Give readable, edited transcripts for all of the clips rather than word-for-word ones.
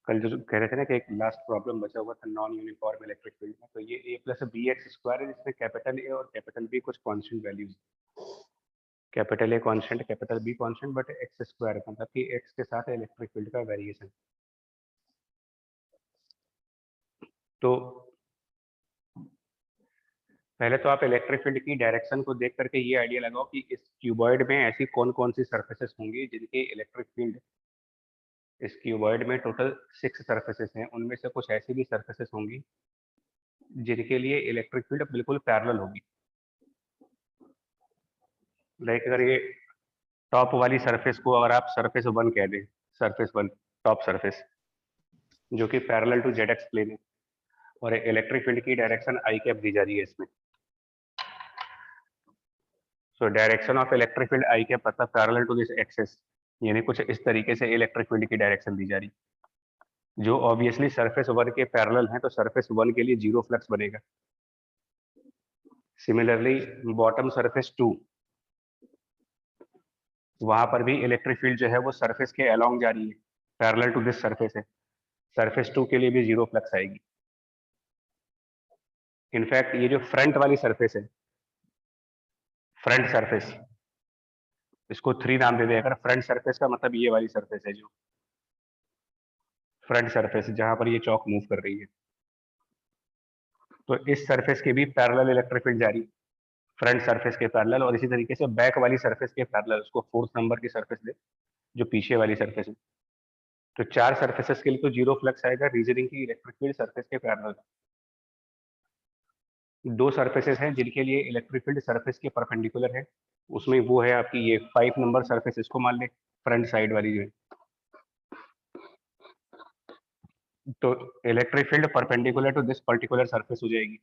कल जो कह रहे थे ना कि एक लास्ट प्रॉब्लम बचा हुआ था नॉन यूनिफॉर्म इलेक्ट्रिक फील्ड में, तो ये a plus B X square है जिसमें कैपिटल ए और कैपिटल बी कुछ constant values, capital A constant capital B constant but X square मतलब कि एक्स के साथ इलेक्ट्रिक फील्ड का वेरिएशन। तो पहले तो आप इलेक्ट्रिक फील्ड की डायरेक्शन को देख करके ये आइडिया लगाओ कि इस क्यूबॉइड में ऐसी कौन कौन सी सरफेसेस होंगी जिनके इलेक्ट्रिक फील्ड, इस क्यूबॉइड में टोटल 6 सरफेसेस हैं, उनमें से कुछ ऐसी भी सरफेसेस होंगी जिनके लिए इलेक्ट्रिक फील्ड बिल्कुल पैरेलल होगी। लाइक अगर ये टॉप वाली सरफेस को अगर आप सरफेस 1 कह दें, सरफेस 1 टॉप सरफेस जो कि parallel to Z X plane है और इलेक्ट्रिक फील्ड की डायरेक्शन आई कैप दी जा रही है इसमें। So direction of electric field I cap मतलब पैरेलल टू दिस एक्सिस, यानी कुछ इस तरीके से इलेक्ट्रिक फील्ड की डायरेक्शन दी जा रही, जो ऑब्वियसली सरफेस 1 के पैरेलल है, तो सरफेस 1 के लिए जीरो फ्लक्स बनेगा। सिमिलरली बॉटम सरफेस 2, वहां पर भी इलेक्ट्रिक फील्ड जो है वो सरफेस के अलोंग जा रही है, पैरेलल टू दिस सरफेस है, सरफेस 2 के लिए भी जीरो फ्लक्स आएगी। इनफैक्ट ये जो फ्रंट वाली सरफेस है, फ्रंट सरफेस, इसको 3 नाम दे दें अगर, फ्रंट सरफेस का मतलब ये वाली सरफेस है, जो फ्रंट सरफेस जहां पर ये चौक मूव कर रही है, तो इस सरफेस के भी पैरेलल इलेक्ट्रिक फील्ड जारी, फ्रंट सरफेस के पैरेलल, और इसी तरीके से बैक वाली सरफेस के पैरेलल, उसको 4th नंबर की सरफेस दे जो पीछे वाली सरफेस है। तो 4 सरफेसेस के लिए तो जीरो फ्लक्स आएगा, रीजनिंग की इलेक्ट्रिक फील्ड सरफेस के पैरेलल। 2 सरफेसेस हैं जिनके लिए इलेक्ट्रिक फील्ड सरफेस के परपेंडिकुलर है, उसमें वो है आपकी ये 5 नंबर सरफेस, इसको मान ले फ्रंट साइड वाली जो है, तो electric field perpendicular to this particular surface हो जाएगी।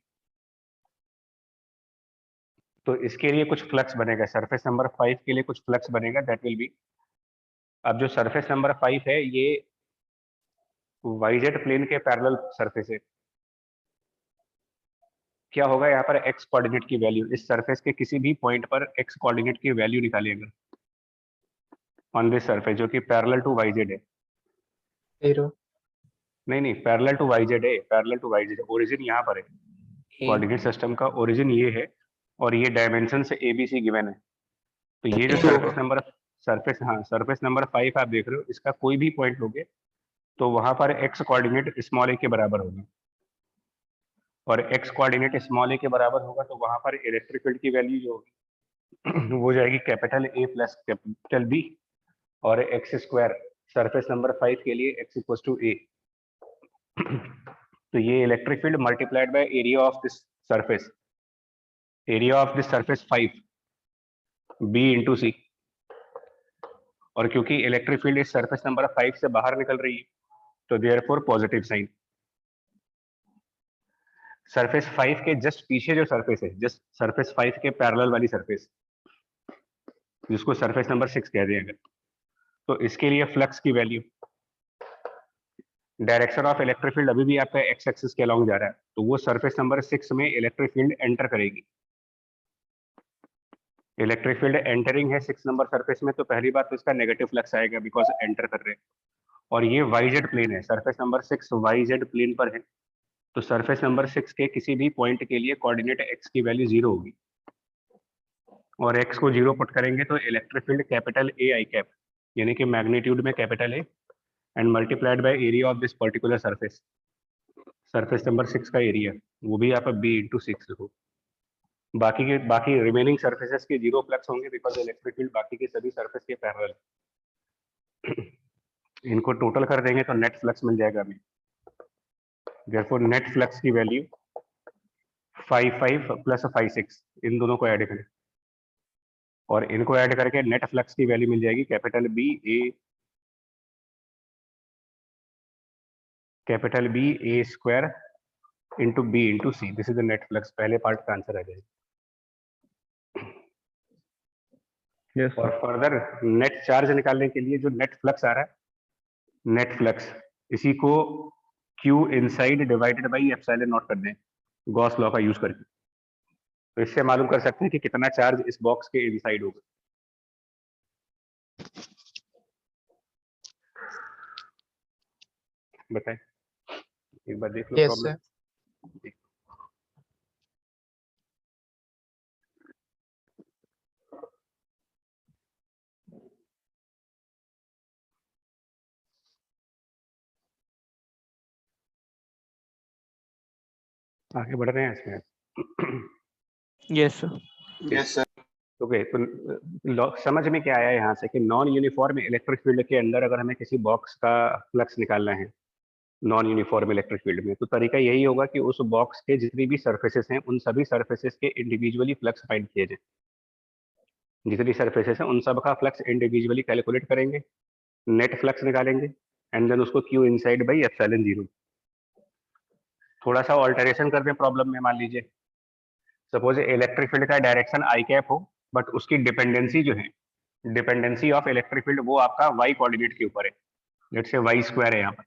तो इसके लिए कुछ फ्लक्स बनेगा, सरफेस नंबर 5 के लिए कुछ फ्लक्स बनेगा, दैट विल बी, अब जो सरफेस नंबर 5 है ये वाईजेड प्लेन के पैरेलल सरफेस है। क्या होगा यहाँ पर एक्स कोऑर्डिनेट की वैल्यू, इस सरफेस के किसी भी पॉइंट पर एक्स कोऑर्डिनेट की वैल्यू निकालेगा ऑन दिस सरफेस जो कि पैरेलल टू वाईजेड है। 0 नहीं नहीं, पैरेलल टू वाईजेड है, पैरेलल टू वाईजेड, ओरिजिन यहाँ पर है, कोऑर्डिनेट सिस्टम का ओरिजिन ये है और ये डायमेंशन से ABC गिवन है। तो ये जो सरफेस नंबर, सरफेस, हाँ सरफेस नंबर 5 आप देख रहे हो, इसका कोई भी पॉइंट लोगे तो वहां पर एक्स कोऑर्डिनेट स्मॉल ए के बराबर होगा, और एक्स कोऑर्डिनेट स्मॉल ए के बराबर होगा तो वहां पर इलेक्ट्रिक फील्ड की वैल्यू जो होगी वो जाएगी capital A plus capital B, और एक्स स्क्वायर सरफेस नंबर 5 के लिए एक्स इक्वल टू ए। तो ये electric field multiplied by area of this surface, area of this surface 5 b into c, और क्योंकि इलेक्ट्रिक फील्ड इस सरफेस नंबर 5 से बाहर निकल रही है तो देयरफॉर पॉजिटिव साइन। सरफेस 5 के जस्ट पीछे जो सरफेस है, जस्ट सरफेस 5 के पैरेलल वाली सरफेस जिसको सरफेस नंबर 6 कह दें अगर, तो इसके लिए फ्लक्स की value, direction of electric field अभी भी आपका एक्स एक्सिस के अलोंग जा रहा है, तो वो सरफेस नंबर 6 में इलेक्ट्रिक फील्ड एंटर करेगी। इलेक्ट्रिक फील्ड एंटरिंग है 6 नंबर सरफेस में, तो पहली बात तो इसका नेगेटिव फ्लक्स आएगा बिकॉज एंटर कर रहे हैं, और ये वाईजेड प्लेन है, सरफेस नंबर 6 वाईजेड प्लेन पर है, तो सरफेस नंबर 6 के किसी भी पॉइंट के लिए कोऑर्डिनेट एक्स की वैल्यू 0 होगी, और एक्स को 0 पुट करेंगे तो इलेक्ट्रिक फील्ड कैपिटल ए आई कैप, यानी कि मैग्नीट्यूड में capital A and multiplied by area of this particular surface, surface number 6 का एरिया, वो भी आप बी इंटू 6 लिखो। बाकी रिमेनिंग सरफेसेस के 0 फ्लक्स होंगे बिकॉज इलेक्ट्रिक फील्ड बाकी के सभी सरफेस के पैरेलल। इनको टोटल कर देंगे तो नेट फ्लक्स मिल जाएगा हमें, देयरफॉर नेट फ्लक्स की वैल्यू 5 प्लस 5 इन दोनों को ऐड करें, और इनको ऐड करके नेट फ्लक्स की वैल्यू मिल जाएगी capital B A square into B into C, this is the net flux. पहले पार्ट का आंसर आ जाएगा। yes, और फर्दर नेट चार्ज निकालने के लिए जो नेट फ्लक्स आ रहा है, नेट फ्लक्स, इसी को Q inside divided by epsilon not कर दें गॉस लॉ का यूज करके, तो इससे मालूम कर सकते हैं कि कितना चार्ज इस बॉक्स के इनसाइड होगा। बताएं, एक बार देख लो Yes, प्रॉब्लम। sir. आगे बढ़ रहे हैं इसमें। Yes sir. Yes sir. Okay, तो समझ में क्या आया यहाँ से कि नॉन यूनिफॉर्म इलेक्ट्रिक फील्ड के अंदर अगर हमें किसी बॉक्स का फ्लक्स निकालना है नॉन यूनिफॉर्म इलेक्ट्रिक फील्ड में, तो तरीका यही होगा कि उस बॉक्स के जितनी भी सर्फेसेस हैं उन सभी सर्फेसेस के इंडिविजुअली फ्लक्स फाइंड किए जाए। जितनी सर्फेसेस हैं उन सब का फ्लक्स इंडिविजुअली कैलकुलेट करेंगे, नेट फ्लक्स निकालेंगे एंड देन उसको क्यू इनसाइड बाई एप्सिलॉन 0। थोड़ा सा ऑल्टरेशन कर दें प्रॉब्लम में। मान लीजिए सपोज इलेक्ट्रिक फील्ड का डायरेक्शन आई कैप हो, बट उसकी डिपेंडेंसी जो है, डिपेंडेंसी ऑफ इलेक्ट्रिक फील्ड वो आपका वाई कोऑर्डिनेट के ऊपर है, लेट्स से वाई स्क्वायर है यहाँ पर।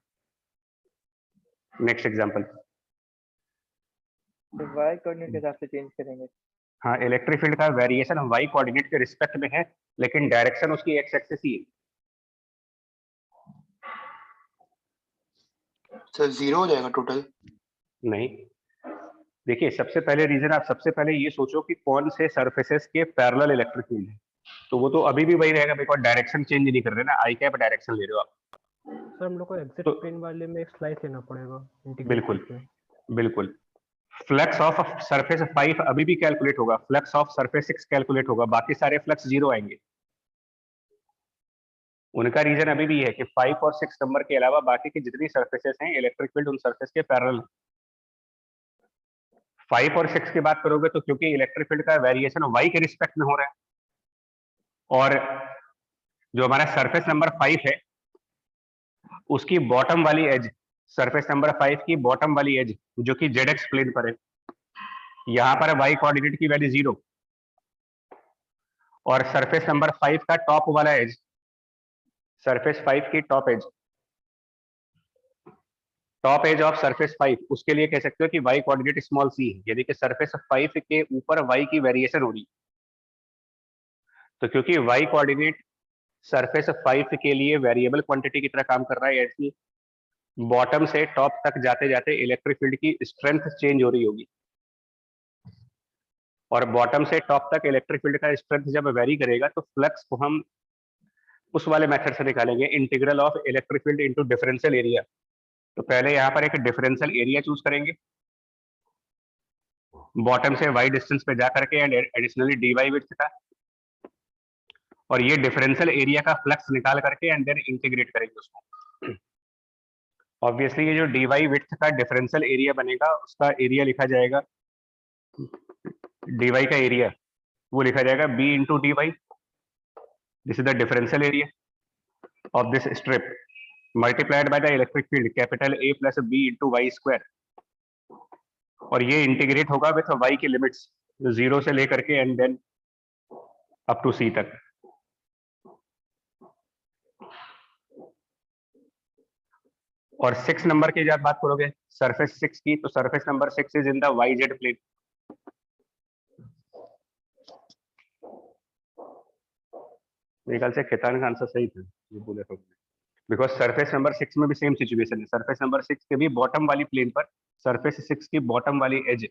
Next example. तो वाई कोऑर्डिनेट के हिसाब से चेंज करेंगे। हाँ, इलेक्ट्रिक फील्ड का वेरिएशन वाई कोऑर्डिनेट के रिस्पेक्ट में है, लेकिन डायरेक्शन उसकी एक्स एक्सिस ही है। सर 0 हो जाएगा टोटल? नहीं, देखिए सबसे पहले रीजन, आप सबसे पहले ये सोचो कि कौन से सरफेसेस के पैरेलल इलेक्ट्रिक फील्ड है, तो वो तो अभी भी वही रहेगा बिकॉज डायरेक्शन चेंज नहीं कर रहे ना, आई कैप डायरेक्शन ले रहे हो आप। सर हम लोग को एग्जिट तो प्लेन वाले में एक स्लाइस लेना पड़ेगा इंटीग्रेट बिल्कुल करके। बिल्कुल। फ्लक्स ऑफ सरफेस 5 अभी भी कैलकुलेट होगा, फ्लक्स ऑफ सरफेस 6 कैलकुलेट होगा, बाकी सारे फ्लक्स 0 आएंगे। उनका रीजन अभी भी है कि 5 और 6 नंबर के अलावा बाकी की जितनी सरफेसेस हैं इलेक्ट्रिक फील्ड उन सरफेस के पैरेलल। 5 और 6 की बात करोगे तो क्योंकि इलेक्ट्रिक फील्ड का वेरिएशन वाई के रिस्पेक्ट में हो रहा है, और जो हमारा सरफेस नंबर 5 है उसकी बॉटम वाली एज, सरफेस नंबर 5 की बॉटम वाली एज जो कि जेड एक्स प्लेन पर है, यहां पर वाई कोऑर्डिनेट की वैल्यू 0, और सरफेस नंबर 5 का टॉप वाला एज, सरफेस 5 की टॉप एज ऑफ सरफेस 5, उसके लिए कह सकते हो कि वाई कोऑर्डिनेट स्मॉल सी है, यानी कि सरफेस 5 के ऊपर वाई की वेरिएशन हो रही। तो क्योंकि वाई कोऑर्डिनेट सरफेस 5 के लिए वेरिएबल क्वांटिटी की तरह काम कर रहा है, ऐसी बॉटम से टॉप तक जाते जाते इलेक्ट्रिक फील्ड की स्ट्रेंथ चेंज हो रही होगी, और बॉटम से टॉप तक इलेक्ट्रिक फील्ड का स्ट्रेंथ जब वेरी करेगा तो फ्लक्स को हम उस वाले मेथड से निकालेंगे, integral of electric field into differential area. तो पहले यहाँ पर एक डिफरेंशियल एरिया चूज करेंगे, बॉटम से वाई डिस्टेंस पे जा करके and additionally D Y width का, और ये डिफरेंशियल एरिया का फ्लक्स निकाल करके एंड देन इंटीग्रेट करेंगे उसको। ऑब्वियसली ये जो डी वाई विड्थ का डिफरेंशियल एरिया बनेगा उसका एरिया लिखा जाएगा, डी वाई का एरिया वो लिखा जाएगा B into D Y, this is the differential area of this strip multiplied by the electric field capital A plus B into Y square, और ये इंटीग्रेट होगा विथ वाई की लिमिट्स 0 से लेकर के एंड देन अप टू सी तक। और 6 number की जब बात करोगे सरफेस 6 की, तो surface number 6 is in the Y Z plane. मेरे ख्याल से खेतान का आंसर सही था, ये बोले तो, बिकॉज सरफेस नंबर 6 में भी सेम सिचुएशन है, सरफेस नंबर 6 के भी बॉटम वाली प्लेन पर, सरफेस 6 की बॉटम वाली एज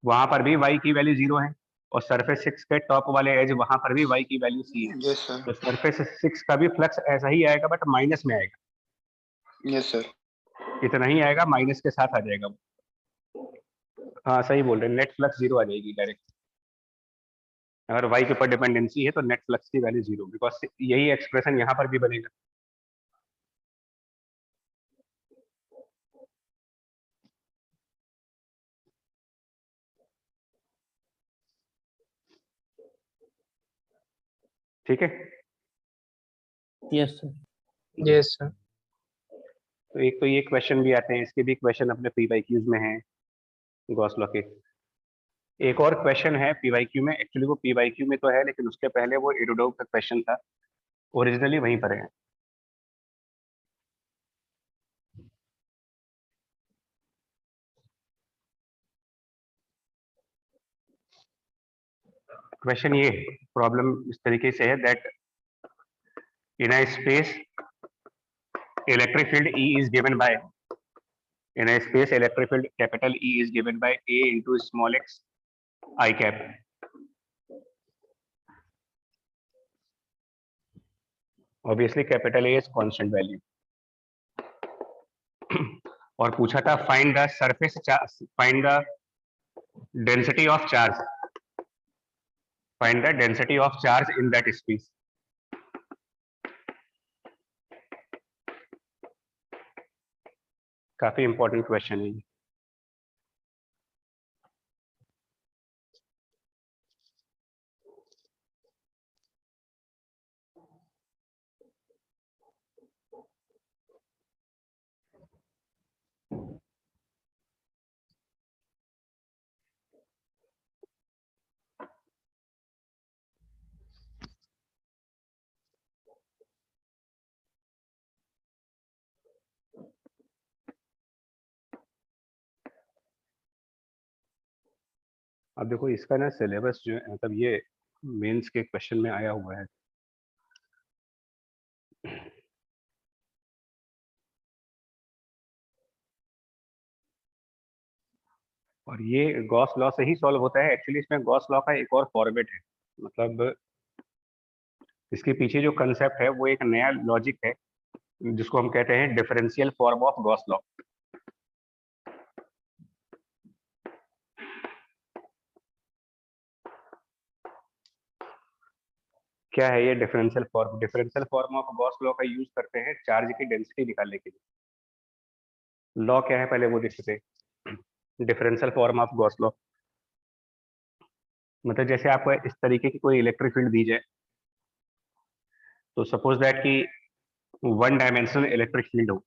वहां पर भी y की वैल्यू 0 है, और सरफेस 6 के टॉप वाले एज वहां पर भी y की वैल्यू c है। Yes sir. तो सरफेस 6 का भी फ्लक्स ऐसा ही आएगा बट माइनस में आएगा। Yes sir. इतना ही आएगा, माइनस के साथ आ जाएगा। हाँ सही बोल रहे हैं, नेट फ्लक्स 0 आ जाएगी डायरेक्ट। अगर y के ऊपर डिपेंडेंसी है तो नेट फ्लक्स की वैल्यू 0, बिकॉज यही एक्सप्रेशन यहाँ पर भी बनेगा। ठीक है। Yes sir. Yes, sir. तो एक तो ये क्वेश्चन भी आते हैं, इसके भी क्वेश्चन अपने PYQs में हैं गॉस लॉ के। एक और क्वेश्चन है PYQ में, एक्चुअली वो PYQ में तो है लेकिन उसके पहले वो एरोडोव का क्वेश्चन था, ओरिजिनली वहीं पर है। क्वेश्चन ये प्रॉब्लम इस तरीके से है that in a space electric field E is given by In a space, electric field capital E is given by A into small x I cap. Obviously, capital A is constant value. और पूछा था find the surface charge, find the density of charge, find the density of charge in that space. काफी important question है ये. अब देखो इसका ना सिलेबस जो है मतलब ये मेंस के क्वेश्चन में आया हुआ है. और ये गॉस लॉ से ही सॉल्व होता है. एक्चुअली इसमें गॉस लॉ का एक और फॉर्मेट है. मतलब इसके पीछे जो कंसेप्ट है वो एक नया लॉजिक है जिसको हम कहते हैं differential form of Gauss law. क्या है ये differential form? Differential form of Gauss law का यूज करते हैं चार्ज की डेंसिटी निकालने के लिए. लॉ क्या है पहले वो देखते हैं. Differential form of Gauss law मतलब जैसे आपको इस तरीके की कोई इलेक्ट्रिक फील्ड दी जाए तो सपोज दैट कि वन डायमेंशनल इलेक्ट्रिक फील्ड हो,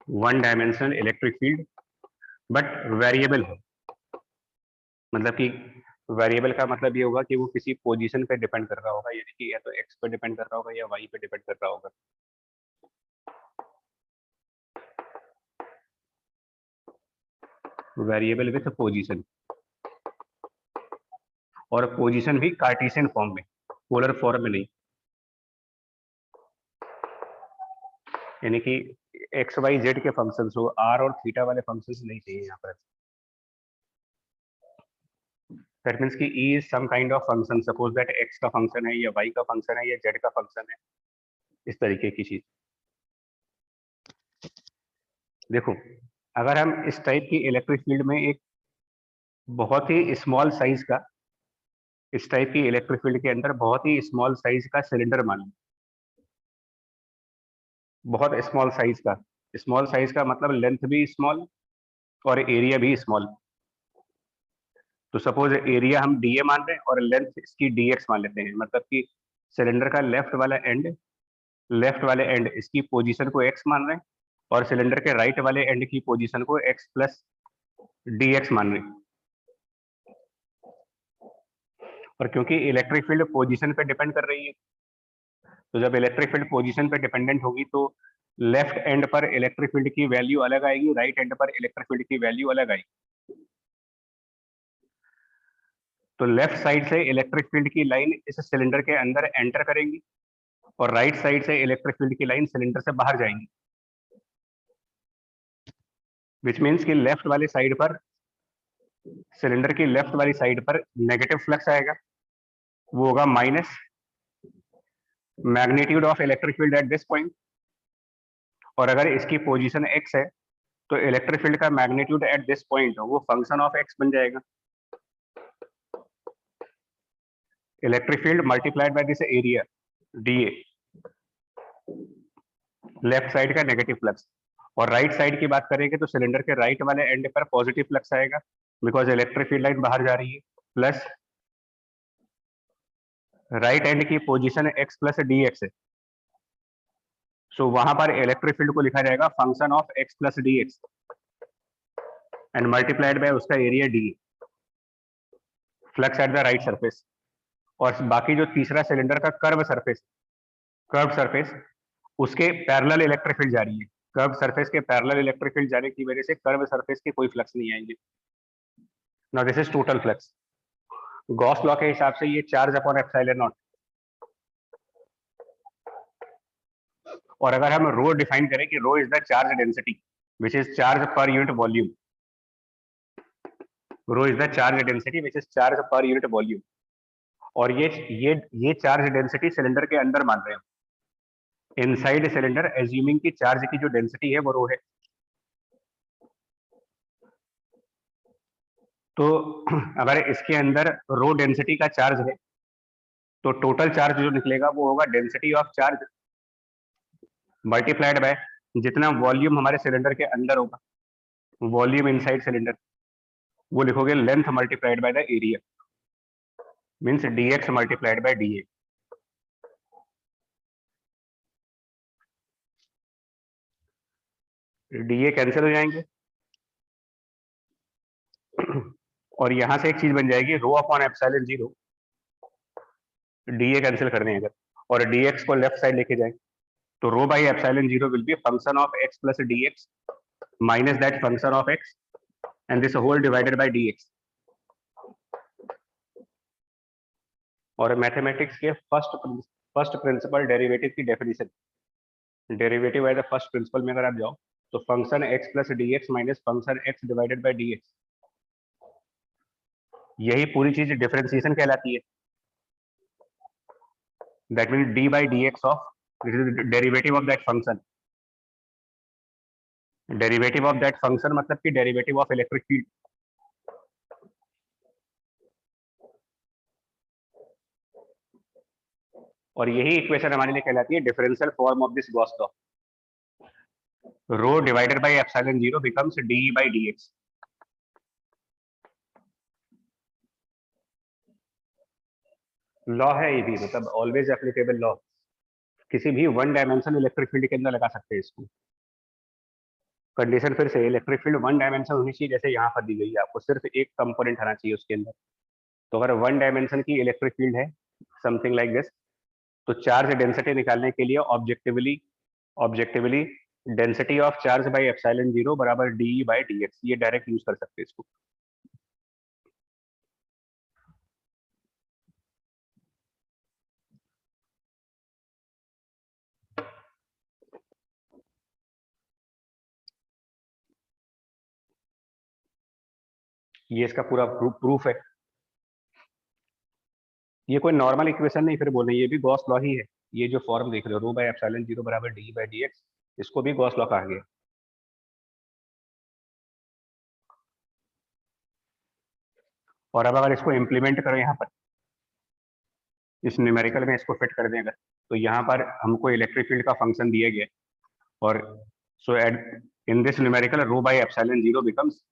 one dimensional electric field but variable हो. मतलब कि वेरिएबल का मतलब ये होगा कि वो किसी पोजीशन पे डिपेंड कर रहा होगा, यानी कि या तो एक्स पे डिपेंड कर रहा होगा या वाई पे डिपेंड कर रहा होगा. वेरिएबल विथ पोजीशन, और पोजीशन भी कार्टेशियन फॉर्म में, पोलर फॉर्म में नहीं. यानी कि एक्स वाई जेड के फंक्शंस हो, आर और थीटा वाले फंक्शंस नहीं चाहिए यहाँ पर. दैट मीन्स कि E is some kind of function. Suppose that x का फंक्शन है या वाई का फंक्शन है या जेड का फंक्शन है, इस तरीके की चीज. देखो अगर हम इस टाइप की इलेक्ट्रिक फील्ड में एक बहुत ही स्मॉल साइज का, इस टाइप की इलेक्ट्रिक फील्ड के अंदर बहुत ही स्मॉल साइज का सिलेंडर मान लें. बहुत स्मॉल साइज का, स्मॉल साइज का मतलब लेंथ भी स्मॉल और एरिया भी स्मॉल. तो सपोज एरिया हम डीए मान रहे हैं और लेंथ इसकी डीएक्स मान लेते हैं. मतलब कि सिलेंडर का लेफ्ट वाले एंड इसकी पोजीशन को एक्स मान रहे हैं और सिलेंडर के राइट वाले एंड की पोजीशन को एक्स प्लस डीएक्स मान रहे हैं. और क्योंकि इलेक्ट्रिक फील्ड पोजीशन पे डिपेंड कर रही है, तो जब इलेक्ट्रिक फील्ड पोजीशन पे डिपेंडेंट होगी तो लेफ्ट एंड पर इलेक्ट्रिक फील्ड की वैल्यू अलग आएगी, राइट एंड पर इलेक्ट्रिक फील्ड की वैल्यू अलग आएगी. तो लेफ्ट साइड से इलेक्ट्रिक फील्ड की लाइन इस सिलेंडर के अंदर एंटर करेंगी और राइट साइड से इलेक्ट्रिक फील्ड की लाइन सिलेंडर से बाहर जाएंगी. विच मीन्स कि लेफ्ट वाली साइड पर, सिलेंडर की लेफ्ट वाली साइड पर नेगेटिव फ्लक्स आएगा. वो होगा minus magnitude of electric field eight this point. और अगर इसकी पोजीशन एक्स है तो इलेक्ट्रिक फील्ड का मैग्नीट्यूड एट दिस पॉइंट वो फंक्शन ऑफ एक्स बन जाएगा. Electric field multiplied by this area DA, left side का नेगेटिव फ्लक्स. और राइट साइड की बात करेंगे तो सिलेंडर के राइट वाले एंड पर पॉजिटिव फ्लक्स आएगा बिकॉज इलेक्ट्रिक फील्ड लाइन बाहर जा रही है, प्लस राइट एंड की position x plus d x है. सो वहां पर इलेक्ट्रिक फील्ड को लिखा जाएगा function of x plus d x and multiplied by उसका area d, flux at the right surface. और बाकी जो तीसरा सिलेंडर का कर्व सरफेस उसके पैरेलल इलेक्ट्रिक फील्ड जा रही है. कर्व सरफेस के पैरेलल इलेक्ट्रिक फील्ड जाने की वजह से कर्व सरफेस के कोई फ्लक्स नहीं आएंगे. Now this is total flux. Gauss law के हिसाब से ये चार्ज अपॉन एप्सिलॉन नॉट. और अगर हम रो डिफाइन करें कि rho is the charge density, which is charge per unit volume. Rho is the charge density which is charge per unit volume. और ये चार्ज डेंसिटी सिलेंडर के अंदर मान रहे हैं, इनसाइड सिलेंडर, एज्यूमिंग की चार्ज की जो डेंसिटी है वो रो है। तो अगर इसके अंदर रो डेंसिटी का चार्ज है तो टोटल चार्ज जो निकलेगा वो होगा density of charge multiplied by जितना वॉल्यूम हमारे सिलेंडर के अंदर होगा, वॉल्यूम इनसाइड सिलेंडर, वो लिखोगे length multiplied by the area, means dx multiplied by dA। dA cancel हो जाएंगे और यहां से एक चीज बन जाएगी rho upon epsilon 0, dA cancel कर दें अगर, और dx को लेफ्ट साइड लेके जाए तो rho by epsilon 0 will be function of x plus dx minus that function of x and this whole divided by dx। और मैथमेटिक्स के फर्स्ट प्रिंसिपल डेरिवेटिव की definition, derivative by the first principle में अगर आप जाओ तो function x plus dx minus function x divided by dx, यही पूरी चीज डिफरेंशिएशन कहलाती है। That means d by dx of derivative of that function, derivative of that function मतलब कि डेरिवेटिव ऑफ इलेक्ट्रिक फील्ड। और यही इक्वेशन हमारे लिए कहलाती है differential form of this Gauss law. Rho divided by epsilon 0 becomes d by dx। Law है ये भी, मतलब ऑलवेज एप्लीकेबल लॉ, किसी भी वन डायमेंशन इलेक्ट्रिक फील्ड के अंदर लगा सकते हैं इसको। कंडीशन फिर से, इलेक्ट्रिक फील्ड वन डायमेंशन होनी चाहिए जैसे यहाँ पर दी गई है, आपको सिर्फ एक कंपोनेंट आना चाहिए उसके अंदर। तो अगर वन डायमेंशन की इलेक्ट्रिक फील्ड है समथिंग लाइक दिस, तो चार्ज डेंसिटी निकालने के लिए objectively density of charge by epsilon 0 बराबर डी बाई dx, ये डायरेक्ट यूज कर सकते हैं इसको। ये इसका पूरा प्रूफ है। ये कोई नॉर्मल इक्वेशन नहीं फिर बोले, ये भी गॉस लॉ ही है। ये जो फॉर्म देख रहे हो रो बाई एप्सिलॉन 0 बराबर डी बाई dx, इसको भी गॉस लॉ कहा गया। और अब अगर इसको इम्प्लीमेंट करें यहाँ पर इस न्यूमेरिकल में, इसको फिट कर दें अगर, तो यहाँ पर हमको इलेक्ट्रिक फील्ड का फंक्शन दिया गया है, और so at in this numerical rho by epsilon 0 becomes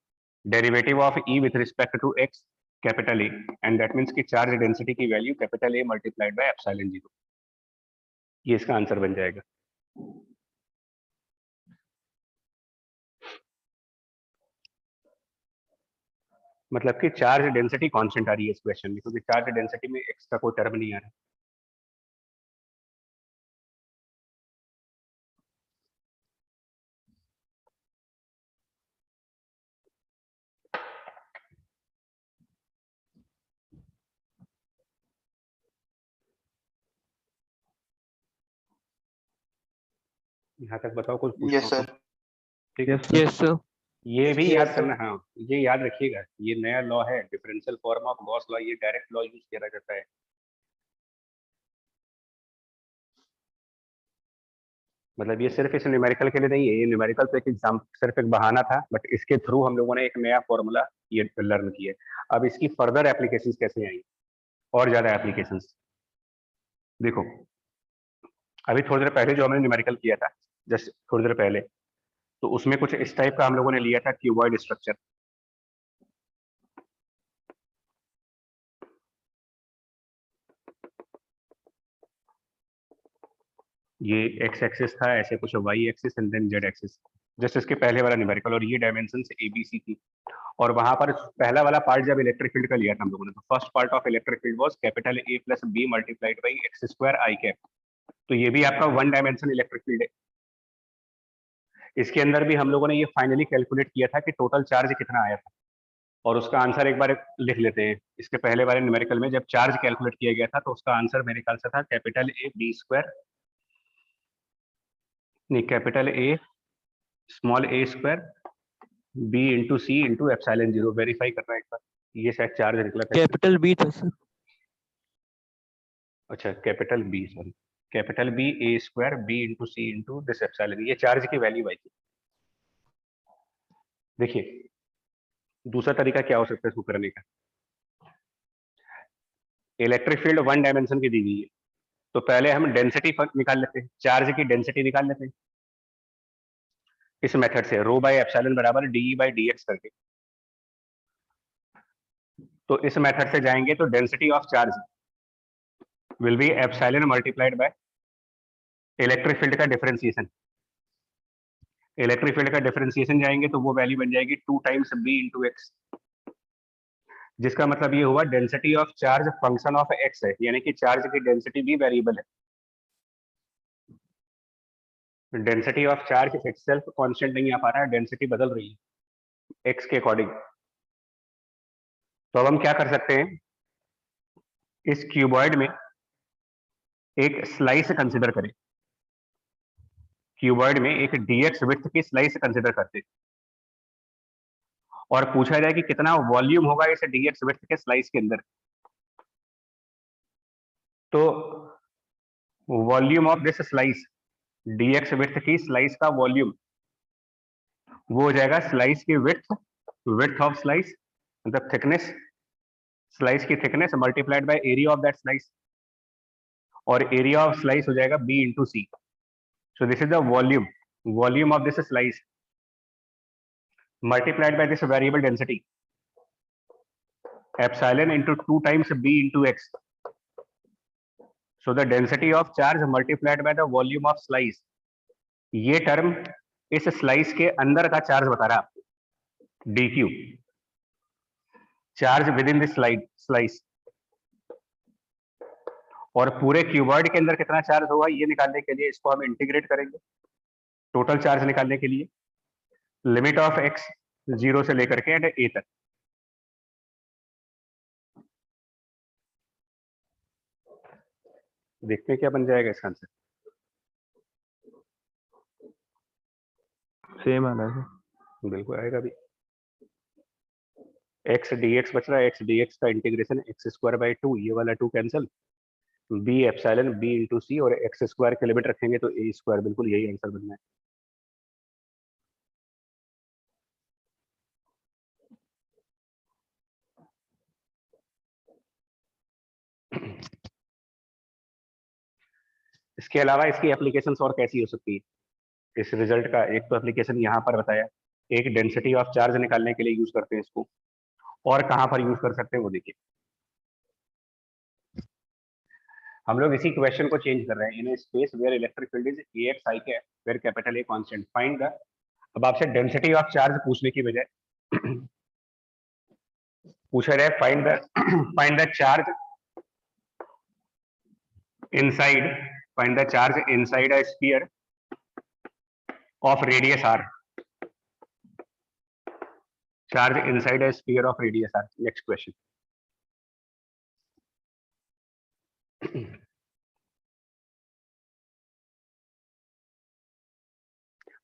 derivative of E with respect to x capital A, and that means की चार्ज डेंसिटी की value capital A multiplied by epsilon 0। ये इसका answer बन जाएगा। मतलब कि चार्ज डेंसिटी कांस्टेंट आ रही है इस क्वेश्चन में, क्योंकि चार्ज डेंसिटी में x का कोई टर्म नहीं आ रहा है। यहाँ तक बताओ कुछ पूछना यस हो सर। तो? ठीक है, Yes, sir. ये भी Yes, याद sir. करना, हाँ ये याद रखिएगा, ये नया लॉ है differential form of Gauss law, ये डायरेक्ट लॉ यूज किया जाता है। मतलब ये सिर्फ इस न्यूमेरिकल के लिए नहीं है, ये न्यूमेरिकल तो एक एग्जाम सिर्फ एक बहाना था, बट इसके थ्रू हम लोगों ने एक नया फॉर्मूला ये लर्न किया। अब इसकी फर्दर एप्लीकेशंस कैसे आई, और ज्यादा एप्लीकेशंस देखो। अभी थोड़ी देर पहले जो हमने न्यूमेरिकल किया था, जस्ट थोड़ी देर पहले, तो उसमें कुछ इस टाइप का हम लोगों ने लिया था क्यूबॉइड स्ट्रक्चर। ये एक्स एक्सिस था, ऐसे कुछ y axis and then z axis, just इसके पहले वाला न्यूमेरिकल, और ये डायमेंशन ABC थी। और वहां पर पहला वाला पार्ट जब इलेक्ट्रिक फील्ड का लिया था हम लोगों ने, तो first part of electric field was capital A plus B multiplied by x square I cap. तो ये भी आपका वन डायमेंशन इलेक्ट्रिक फील्ड है। इसके अंदर भी हम लोगों ने ये फाइनली कैलकुलेट किया था कि टोटल चार्ज कितना आया था, और उसका आंसर एक बार लिख लेते हैं। इसके पहले वाले न्यूमेरिकल में जब चार्ज कैलकुलेट किया गया था तो उसका आंसर मेरे ख्याल से था कैपिटल A B स्क्वायर, नहीं capital A small a square b into c into epsilon 0 verify करना है एक बार, ये शायद चार्ज निकला था। कैपिटल बी था सर। अच्छा capital B, sorry capital B a square b into c into this epsilon, ये चार्ज की वैल्यू आई थी। देखिए दूसरा तरीका क्या हो सकता है इसको करने का। इलेक्ट्रिक फील्ड वन डायमेंशन की दी हुई है, तो पहले हम डेंसिटी निकाल लेते हैं, चार्ज की डेंसिटी निकाल लेते हैं इस मेथड से, रो बाय एप्सिलॉन बराबर डी बाई डी एक्स करके। तो इस मेथड से जाएंगे तो density of charge will be epsilon multiplied by electric field का डिफरेंशिएशन। इलेक्ट्रिक फील्ड का डिफरेंशिएशन जाएंगे तो वो वैल्यू बन जाएगी 2 टाइम्स बी इंटू एक्स, जिसका मतलब ये हुआ density of charge function of x है, यानी कि चार्ज की डेंसिटी भी वेरिएबल है। Density of charge itself constant नहीं आ पा रहा है, डेंसिटी बदल रही है एक्स के अकॉर्डिंग। तो अब हम क्या कर सकते हैं, इस क्यूबॉइड में एक स्लाइस कंसिडर करें, क्यूबॉइड में एक dx विड्थ की स्लाइस कंसिडर करते हैं और पूछा जाए कि कितना वॉल्यूम होगा इस dx विड्थ के स्लाइस के अंदर। तो volume of this slice, dx width की स्लाइस का वॉल्यूम वो हो जाएगा स्लाइस की विड्थ, विड्थ ऑफ स्लाइस मतलब थिकनेस, स्लाइस की thickness multiplied by area of that slice, और एरिया ऑफ स्लाइस हो जाएगा b into c. So this is the volume, volume of this slice multiplied by this variable density epsilon into 2 times b into x. So the density of charge multiplied by the volume of slice, ये term इस slice के अंदर का charge बता रहा है आपको, dq charge within this slice, और पूरे क्यूबॉइड के अंदर कितना चार्ज होगा ये निकालने के लिए इसको हम इंटीग्रेट करेंगे टोटल चार्ज निकालने के लिए, लिमिट ऑफ x 0 से लेकर के a तक। देखते हैं क्या बन जाएगा इसका आंसर। सेम आ रहा है। बिल्कुल आएगा भी। x dx बच रहा है, x dx का इंटीग्रेशन x स्क्वायर बाई 2, ये वाला 2 cancel, b epsilon b into c, और x स्क्वायर के लिमिट रखेंगे तो a स्क्वायर, बिल्कुल यही आंसर बनना है। इसके अलावा इसकी एप्लीकेशंस और कैसी हो सकती है इस रिजल्ट का। एक तो एप्लीकेशन यहाँ पर बताया, एक डेंसिटी ऑफ चार्ज निकालने के लिए यूज करते हैं इसको, और कहाँ पर यूज कर सकते हैं वो देखिए। हम लोग इसी क्वेश्चन को चेंज कर रहे हैं, in space where electric field is ax i के where capital A constant find the. अब आपसे डेंसिटी ऑफ चार्ज पूछने की बजाय पूछा जाए find the charge inside, find the charge inside a sphere of radius r, charge inside a sphere of radius r। Next question.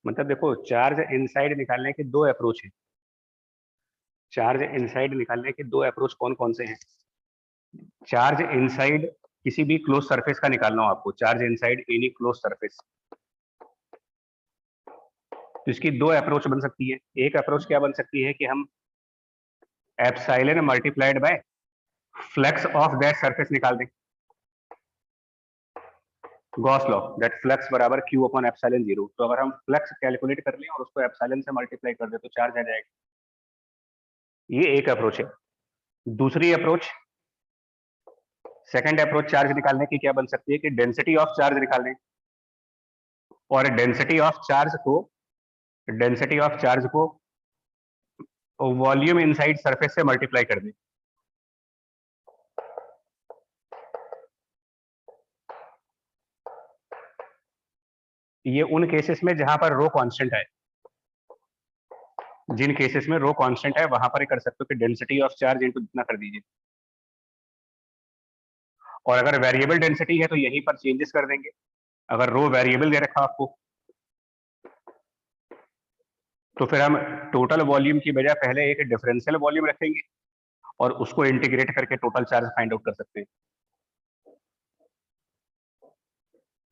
मतलब देखो charge inside निकालने के दो अप्रोच हैं, चार्ज इनसाइड निकालने के दो अप्रोच कौन कौन से हैं। चार्ज इनसाइड किसी भी क्लोज सरफेस का निकालना हो आपको, charge inside any close surface, तो इसकी दो अप्रोच बन सकती है। एक अप्रोच क्या बन सकती है कि हम epsilon multiplied by flux of that surface निकाल दें, गॉस लॉ, दैट फ्लक्स बराबर q अपॉन एप्सिलॉन 0। तो अगर हम फ्लक्स कैलकुलेट कर लें और उसको एप्सिलॉन से मल्टीप्लाई कर दें तो चार्ज आ जाएगा। ये एक अप्रोच है। दूसरी अप्रोच, सेकंड अप्रोच चार्ज निकालने की क्या बन सकती है कि डेंसिटी ऑफ चार्ज निकाल लें और डेंसिटी ऑफ चार्ज को वॉल्यूम इनसाइड सरफेस से मल्टीप्लाई कर दें। ये उन केसेस में जहां पर रो कांस्टेंट है, जिन केसेस में रो कांस्टेंट है वहां पर कर सकते हो कि डेंसिटी ऑफ चार्ज इनटू जितना कर दीजिए, और अगर वेरिएबल डेंसिटी है तो यहीं पर चेंजेस कर देंगे। अगर रो वेरिएबल दे रखा आपको तो फिर हम टोटल वॉल्यूम की बजाय पहले एक डिफरेंशियल वॉल्यूम रखेंगे और उसको इंटीग्रेट करके टोटल चार्ज फाइंड आउट कर सकते हैं।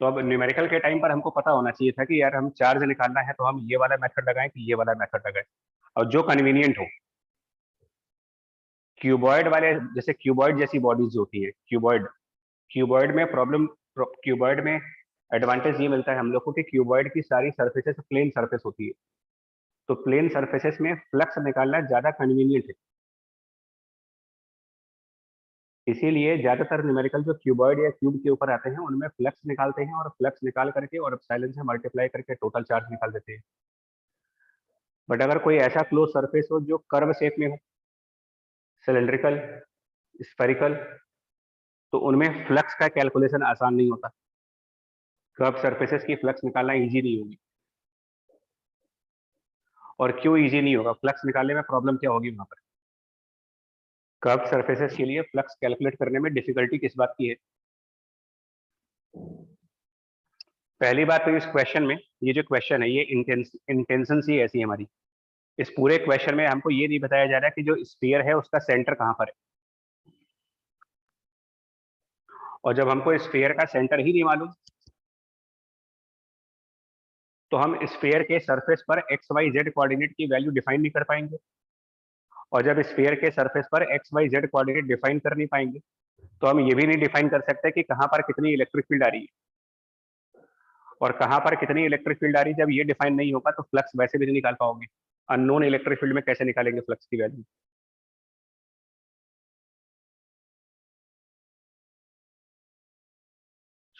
तो अब न्यूमेरिकल के टाइम पर हमको पता होना चाहिए था कि यार हम चार्ज निकालना है तो हम ये वाला मेथड लगाएं कि ये वाला मेथड लगाएं, और जो कन्वीनियंट हो। क्यूबॉइड वाले, जैसे क्यूबॉइड जैसी बॉडीज होती है, क्यूबॉइड में एडवांटेज ये मिलता है हम लोग को कि क्यूबॉइड की सारी सर्फेसेस प्लेन सर्फेस होती है, तो प्लेन सर्फेसेस में फ्लक्स निकालना ज्यादा कन्वीनियंट है। इसीलिए ज्यादातर न्यूमेरिकल जो क्यूबॉइड या क्यूब के ऊपर आते हैं उनमें फ्लक्स निकालते हैं, और फ्लक्स निकाल करके और एप्सिलॉन से मल्टीप्लाई करके टोटल चार्ज निकाल देते हैं। बट अगर कोई ऐसा क्लोज सरफेस हो जो कर्व शेप में हो, सिलेंड्रिकल, स्फेरिकल, तो उनमें फ्लक्स का कैलकुलेशन आसान नहीं होता। कर्व सरफेसेस की फ्लक्स निकालना इजी नहीं होगी। और क्यों इजी नहीं होगा? फ्लक्स निकालने में प्रॉब्लम क्या होगी वहां पर? कर्व सरफेसेस के लिए फ्लक्स कैलकुलेट करने में डिफिकल्टी किस बात की है? पहली बात तो इस क्वेश्चन में, ये जो क्वेश्चन है ये इंटेंशन ही ऐसी है हमारी। इस पूरे क्वेश्चन में हमको ये नहीं बताया जा रहा कि जो स्फीयर है उसका सेंटर कहां पर है, और जब हमको स्फीयर का सेंटर ही नहीं मालूम तो हम स्फीयर के सरफेस पर एक्स वाई जेड कोऑर्डिनेट की वैल्यू डिफाइन नहीं कर पाएंगे, और जब स्फीयर के सरफेस पर x y z coordinate define कर नहीं पाएंगे तो हम ये भी नहीं डिफाइन कर सकते कि कहां पर कितनी इलेक्ट्रिक फील्ड आ रही है और कहां पर कितनी इलेक्ट्रिक फील्ड आ रही है। जब ये डिफाइन नहीं होगा तो फ्लक्स वैसे भी नहीं निकाल पाओगे। अननोन इलेक्ट्रिक फील्ड में कैसे निकालेंगे फ्लक्स की value?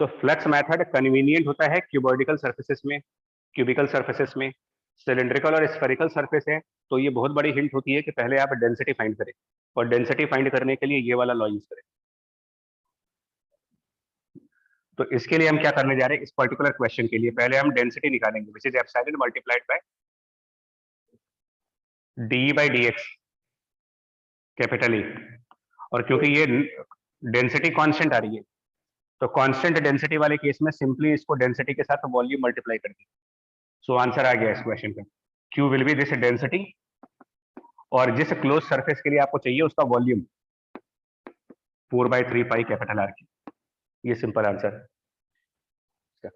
So flux method convenient होता है क्यूबॉइडिकल सर्फेसेस में, क्यूबिकल सर्फेसेस में। सिलेंड्रिकल और स्फेरिकल सरफेस है तो ये बहुत बड़ी हिंट होती है कि पहले आप डेंसिटी फाइंड करें, और डेंसिटी फाइंड करने के लिए ये वाला लॉ यूज करें। तो इसके लिए हम क्या करने जा रहे हैं? इस पर्टिकुलर क्वेश्चन के लिए पहले हम डेंसिटी निकालेंगे, which is epsilon multiplied by D by D x, capital E. और क्योंकि ये डेंसिटी कांस्टेंट आ रही है तो कांस्टेंट डेंसिटी वाले केस में सिंपली इसको डेंसिटी के साथ वॉल्यूम मल्टीप्लाई कर दी। सो आंसर आ गया इस क्वेश्चन का। Q will be this density, और जिस क्लोज सरफेस के लिए आपको चाहिए उसका वॉल्यूम 4/3 पाई कैपिटल आर की। ये सिंपल आंसर है।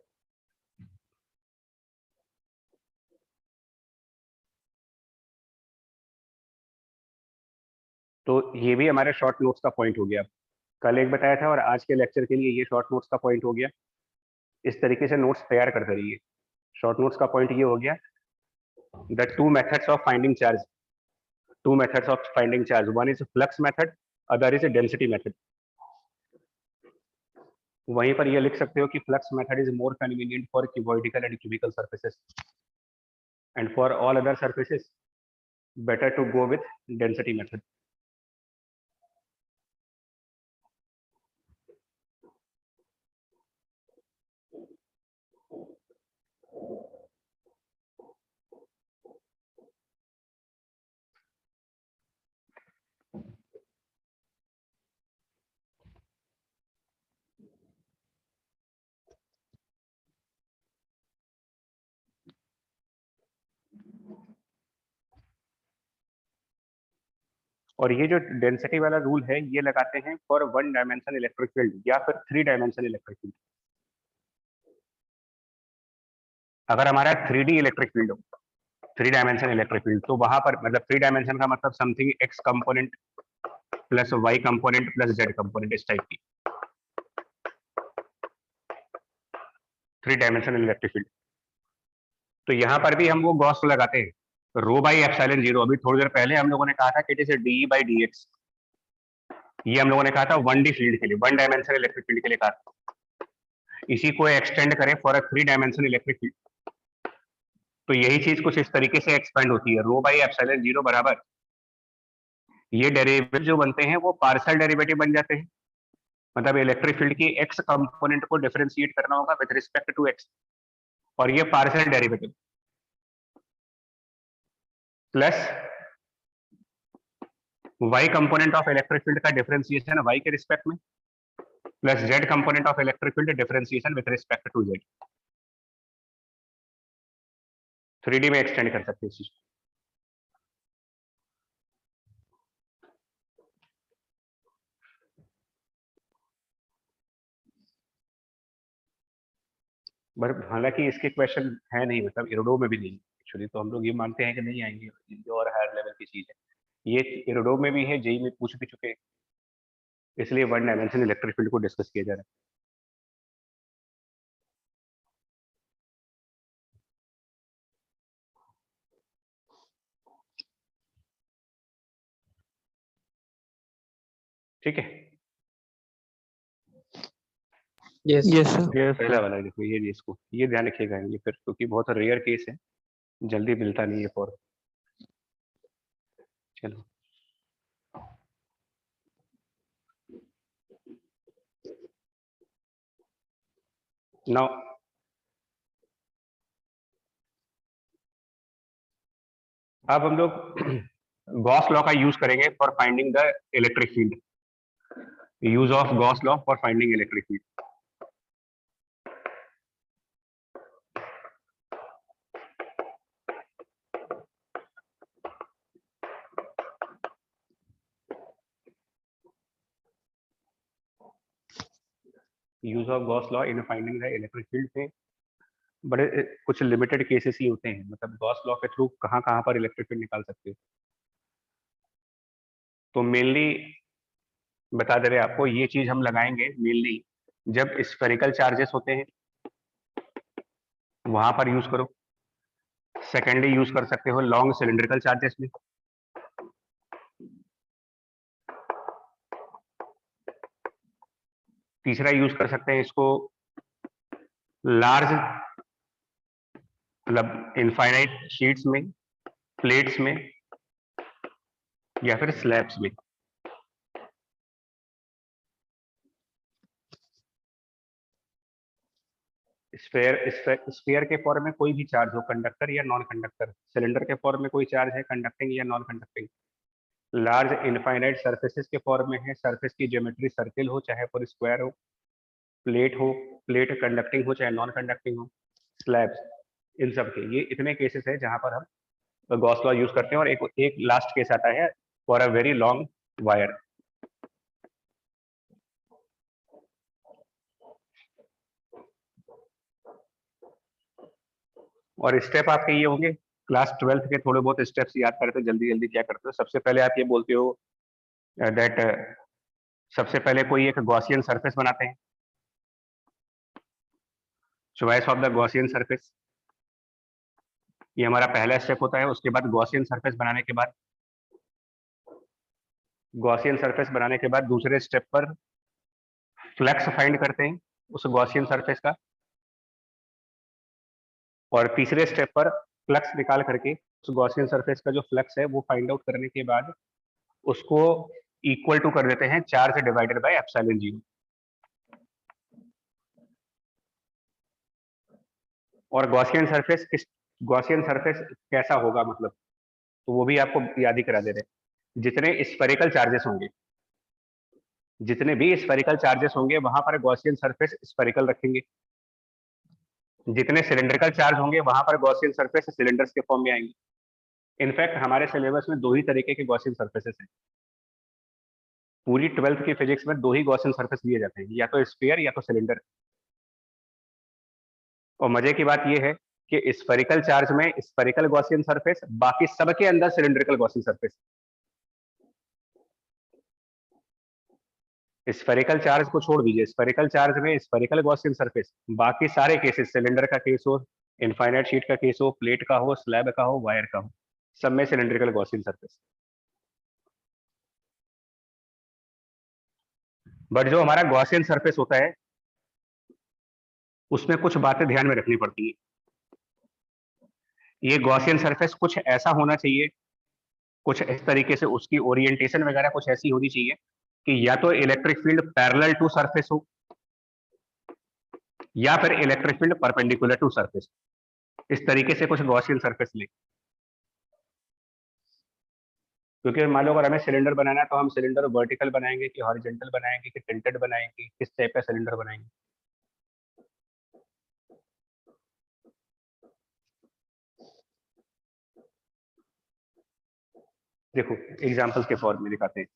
तो ये भी हमारे शॉर्ट नोट्स का पॉइंट हो गया। कल एक बताया था और आज के लेक्चर के लिए ये शॉर्ट नोट्स का पॉइंट हो गया। इस तरीके से नोट्स तैयार करते रहिए। शॉर्ट नोट्स का पॉइंट ये हो गया, the two methods of finding charge, two methods of finding charge, one is flux method, other is density method। वहीं पर ये लिख सकते हो कि flux method is more convenient for cuboidal and cubical surfaces, and for all other surfaces better to go with density method। और ये जो डेंसिटी वाला रूल है ये लगाते हैं फॉर 1 डायमेंशन इलेक्ट्रिक फील्ड या फिर 3 डायमेंशन इलेक्ट्रिक फील्ड। अगर हमारा 3D इलेक्ट्रिक फील्ड हो, 3 डायमेंशन इलेक्ट्रिक फील्ड, तो वहां पर मतलब 3 डायमेंशन का मतलब something x component plus y component plus z component, इस टाइप की 3 डायमेंशनल इलेक्ट्रिक फील्ड। तो यहाँ पर भी हम वो गॉस लगाते हैं, रो बाई एप्सिलॉन जीरो। अभी थोड़ी देर पहले हम लोगों ने कहा था कि it is D by D x. ये हम लोगों ने कहा था 1D फील्ड के लिए, 1 डायमेंशनल इलेक्ट्रिक फील्ड के लिए कहा था। इसी को एक्सटेंड करें for a 3 dimensional electric field, तो यही चीज कुछ इस तरीके से एक्सपेंड होती है, रो बाई एप्सिलॉन जीरो बराबर ये डेरिवेटिव जो बनते हैं वो पार्शियल डेरिवेटिव बन जाते हैं। मतलब इलेक्ट्रिक फील्ड की एक्स कंपोनेंट को डिफरेंशिएट करना होगा विद रिस्पेक्ट टू एक्स, और ये partial derivative plus y component of electric field का डिफरेंशिएशन y के रिस्पेक्ट में, plus z component of electric field differentiation with respect to z। 3D में एक्सटेंड कर सकते हैं इस चीज को। बट हालांकि इसके क्वेश्चन है नहीं, मतलब इरोडो में भी नहीं एक्चुअली, तो हम लोग ये मानते हैं कि नहीं आएंगे, ये और हायर लेवल की चीज है। ये इरोडो में भी है, जेई में पूछ भी चुके हैं, इसलिए वन डायमेंशन इलेक्ट्रिक फील्ड को डिस्कस किया जा रहा है। ठीक है, Yes. Yes, sir. Yes, पहला sir. वाला देखो, ये इसको ये ध्यान रखिएगा, ये फिर क्योंकि बहुत रेयर केस है, जल्दी मिलता नहीं है फॉर। चलो नाउ अब हम लोग गॉस लॉ का यूज करेंगे for finding the electric field. Use of Gauss law for finding electric field. Use of Gauss law in finding the electric field में बड़े कुछ लिमिटेड केसेस ही होते हैं, मतलब गॉस लॉ के थ्रू कहाँ कहाँ पर इलेक्ट्रिक फील्ड निकाल सकते हो। तो मेनली बता दे रहे आपको, ये चीज हम लगाएंगे मेनली जब स्फेरिकल चार्जेस होते हैं वहां पर यूज करो। सेकेंडली यूज कर सकते हो लॉन्ग सिलिंड्रिकल चार्जेस में। तीसरा यूज कर सकते हैं इसको लार्ज, मतलब इनफाइनाइट शीट्स में, प्लेट्स में, या फिर स्लैब्स में। स्फेयर के फॉर्म में कोई भी चार्ज हो, कंडक्टर या नॉन कंडक्टर। सिलेंडर के फॉर्म में कोई चार्ज है, कंडक्टिंग या non conducting. Large infinite surfaces के फॉर्म में है, सरफेस की ज्योमेट्री सर्किल हो चाहे पर स्क्वायर हो। प्लेट हो, प्लेट कंडक्टिंग हो चाहे नॉन कंडक्टिंग हो। स्लैब्स, इन सब के ये इतने केसेस है जहां पर हम गॉस लॉ यूज करते हैं। और एक लास्ट केस आता है for a very long wire. और स्टेप आपके ये होंगे, क्लास 12th के थोड़े बहुत स्टेप्स याद करते जल्दी जल्दी। क्या करते हो, सबसे पहले आप ये बोलते हो दैट सबसे पहले कोई एक गॉसियन सरफेस बनाते हैं। Choice of the Gaussian surface, ये हमारा पहला स्टेप होता है। उसके बाद गॉसियन सरफेस बनाने के बाद दूसरे स्टेप पर फ्लक्स फाइंड करते हैं उस गॉसियन सरफेस का। और तीसरे स्टेप पर फ्लक्स निकाल करके उस गॉसियन सरफेस का जो फ्लक्स है वो फाइंड आउट करने के बाद उसको इक्वल टू कर देते हैं charge divided by epsilon zero. और गॉसियन सरफेस कैसा होगा, मतलब तो वो भी आपको याद ही करा दे रहे हैं। जितने स्फेरिकल चार्जेस होंगे वहां पर गॉसियन सरफेस स्फेरिकल रखेंगे। जितने सिलिंड्रिकल चार्ज होंगे वहां पर गॉसियन सरफेस सिलिंडर्स के फॉर्म में आएंगे। इनफैक्ट हमारे सिलेबस में दो ही तरीके के गॉसियन सरफेसेस हैं। पूरी 12th की फिजिक्स में दो ही गॉसियन सरफेस दिए जाते हैं, या तो स्फीयर या तो सिलेंडर। और मजे की बात यह है कि स्फेरिकल चार्ज में स्फेरिकल गॉसियन सरफेस, बाकी सबके अंदर cylindrical Gaussian surface. Spherical charge को छोड़ दीजिए, स्फेरिकल चार्ज में स्फेरिकल गॉसियन सरफेस, बाकी सारे केसेस, सिलेंडर का केस हो, इनफाइनाइट शीट का केस हो, प्लेट का हो, स्लैब का हो, वायर का हो, सब में सिलिंड्रिकल गॉसियन सरफेस। बट जो हमारा गॉसियन सरफेस होता है उसमें कुछ बातें ध्यान में रखनी पड़ती है। ये गॉसियन सरफेस कुछ ऐसा होना चाहिए, कुछ इस तरीके से उसकी ओरिएंटेशन वगैरह कुछ ऐसी होनी चाहिए कि या तो electric field parallel to surface हो या फिर electric field perpendicular to surface. इस तरीके से कुछ गॉसियन सरफेस ले। क्योंकि मान लो अगर हमें सिलेंडर बनाना है तो हम सिलेंडर वर्टिकल बनाएंगे कि हॉरिजॉन्टल बनाएंगे कि टिल्टेड बनाएंगे, किस टाइप का सिलेंडर बनाएंगे। देखो एग्जाम्पल्स के फॉर्म में दिखाते हैं।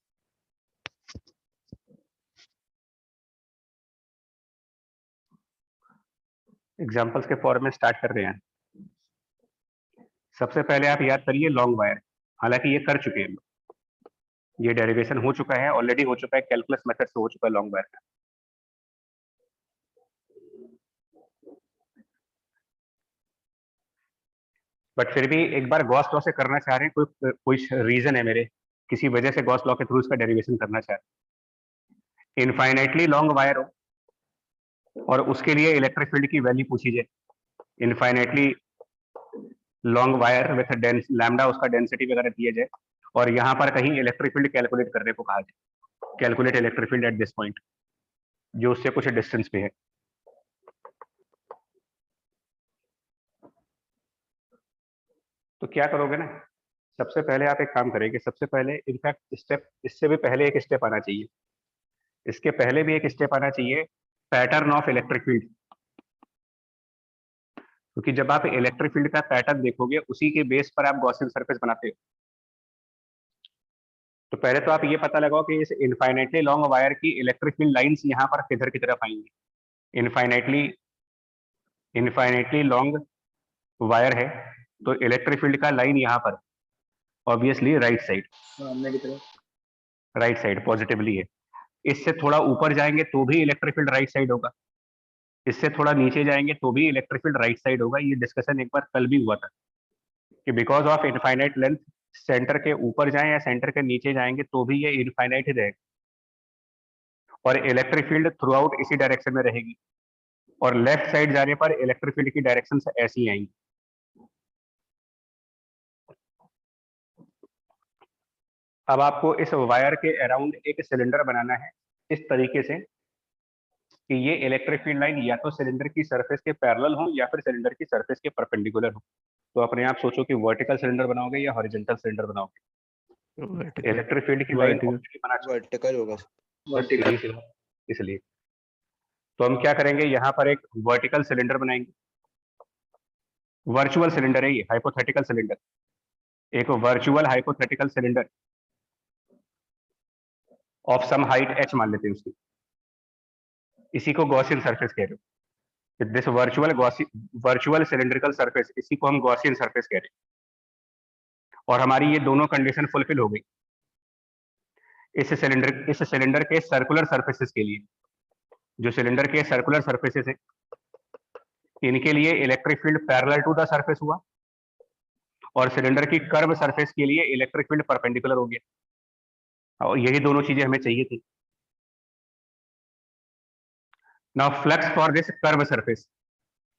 एग्जाम्पल्स के फॉर्म में स्टार्ट कर रहे हैं। सबसे पहले आप याद करिए लॉन्ग वायर, हालांकि ये कर चुके हैं, ये डेरिवेशन हो चुका है, ऑलरेडी हो चुका है, कैलकुलस मेथड से हो चुका है लॉन्ग वायर का। बट फिर भी एक बार गॉस लॉ से करना चाह रहे हैं, कोई रीजन है मेरे, किसी वजह से गॉस लॉ के थ्रू इसका डेरिवेशन करना चाह रहे हैं। इनफाइनाइटली लॉन्ग वायर हो और उसके लिए इलेक्ट्रिक फील्ड की वैल्यू पूछी जाए, infinitely long wire with lambda उसका डेंसिटी वगैरह दिया जाए, और यहाँ पर कहीं इलेक्ट्रिक फील्ड कैलकुलेट करने को कहा जाए, calculate electric field eight this point, जो उससे कुछ डिस्टेंस पे है। तो क्या करोगे ना, सबसे पहले आप एक काम करेंगे, सबसे पहले इनफैक्ट स्टेप, इससे भी पहले एक स्टेप आना चाहिए, इसके पहले भी एक स्टेप आना चाहिए, पैटर्न ऑफ इलेक्ट्रिक फील्ड। क्योंकि जब आप इलेक्ट्रिक फील्ड का पैटर्न देखोगे, उसी के बेस पर आप गॉसियन सरफेस बनाते हो। तो पहले तो आप ये पता लगाओ कि इस इनफाइनाइटली लॉन्ग वायर की इलेक्ट्रिक फील्ड लाइंस यहाँ पर किधर की तरफ आएंगी। इनफाइनाइटली लॉन्ग वायर है, तो इलेक्ट्रिक फील्ड का लाइन यहाँ पर ऑब्वियसली राइट साइड, सामने की तरफ। राइट साइड पॉजिटिवली है। इससे थोड़ा ऊपर जाएंगे तो भी इलेक्ट्रिक फील्ड राइट साइड होगा, इससे थोड़ा नीचे जाएंगे तो भी इलेक्ट्रिक फील्ड राइट साइड होगा। ये डिस्कशन एक बार कल भी हुआ था कि because of infinite length centre के ऊपर जाएं या सेंटर के नीचे जाएंगे तो भी ये इनफाइनाइट ही रहेगा, और इलेक्ट्रिक फील्ड थ्रू आउट इसी डायरेक्शन में रहेगी, और लेफ्ट साइड जाने पर इलेक्ट्रिक फील्ड की डायरेक्शन ऐसी आएंगी। अब आपको इस वायर के अराउंड एक सिलेंडर बनाना है इस तरीके से कि ये इलेक्ट्रिक फील्ड लाइन या तो सिलेंडर की सरफेस के पैरेलल हो या फिर सिलेंडर की सरफेस के परपेंडिकुलर हो। तो अपने आप सोचो कि वर्टिकल सिलेंडर बनाओगे या हॉरिजॉन्टल सिलेंडर बनाओगे। इलेक्ट्रिक फील्ड की लाइन वर्टिकल होगा। वर्टिकल। इसलिए तो हम क्या करेंगे, यहाँ पर एक वर्टिकल सिलेंडर बनाएंगे, वर्चुअल सिलेंडर है ये, हाइपोथेटिकल सिलेंडर, एक virtual hypothetical cylinder of some height h मान लेते हैं उसकी, इसी को गॉसियन सरफेस कह रहे हो। दिस वर्चुअल सिलेंड्रिकल सरफेस, इसी को हम गॉसियन सरफेस कह रहे हैं। और हमारी ये दोनों कंडीशन फुलफिल हो गई इस सिलेंडर के सर्कुलर सरफेसेस के लिए। जो सिलेंडर के सर्कुलर सरफेसेस है, इनके लिए electric field parallel to the surface हुआ, और सिलेंडर की कर्व सरफेस के लिए इलेक्ट्रिक फील्ड परपेंडिकुलर हो गया, और यही दोनों चीजें हमें चाहिए थी। Now flux for this curve surface,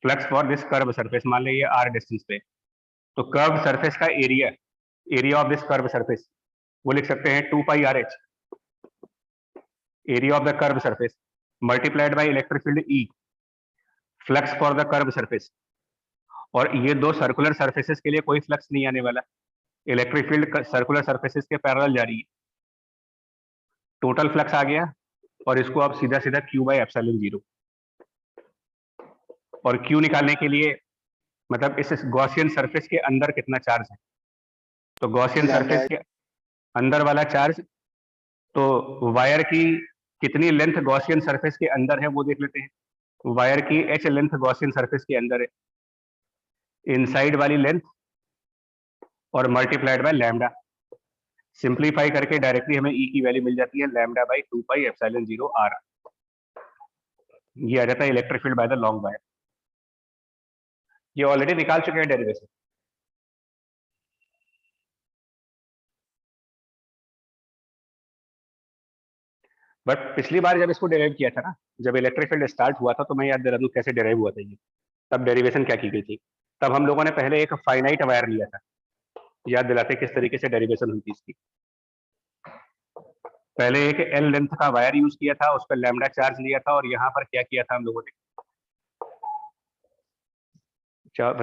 flux for this curve surface, मान लीजिए r डिस्टेंस पे, तो कर्व सरफेस का area of this curve surface वो लिख सकते हैं 2 पाई RH, area of the curve surface multiplied by electric field E, flux for the curve surface. और ये दो सर्कुलर सरफेसेस के लिए कोई फ्लक्स नहीं आने वाला, इलेक्ट्रिक फील्ड सर्कुलर सरफेसेस के पैरेलल जा रही है, टोटल फ्लक्स आ गया, और इसको आप सीधा सीधा Q बाई एप्सिलॉन 0, और Q निकालने के लिए मतलब इस गॉसियन सरफेस के अंदर कितना चार्ज है, तो गॉसियन सरफेस के अंदर वाला चार्ज, तो वायर की कितनी लेंथ गॉसियन सरफेस के अंदर है वो देख लेते हैं। वायर की h लेंथ गॉसियन सरफेस के अंदर है, इनसाइड वाली लेंथ और मल्टीप्लाइड बाय लैम्डा, सिंप्लीफाई करके डायरेक्टली हमें E की वैल्यू मिल जाती है lambda by 2 pi epsilon 0 r। ये आ जाता है electric field by the long wire. ये ऑलरेडी निकाल चुके हैं डेरिवेशन। बट पिछली बार जब इसको डेराइव किया था ना, जब इलेक्ट्रिक फील्ड स्टार्ट हुआ था, तो मैं याद दिला दूं कैसे डेराइव हुआ था ये, तब डेरिवेशन क्या की गई थी। तब हम लोगों ने पहले एक फाइनाइट वायर लिया था, याद दिलाते किस तरीके से डेरिवेशन हुई थी इसकी। पहले एक L लेंथ का वायर यूज किया था, उस पर लैम्डा चार्ज लिया था, और यहाँ पर क्या किया था हम लोगों ने,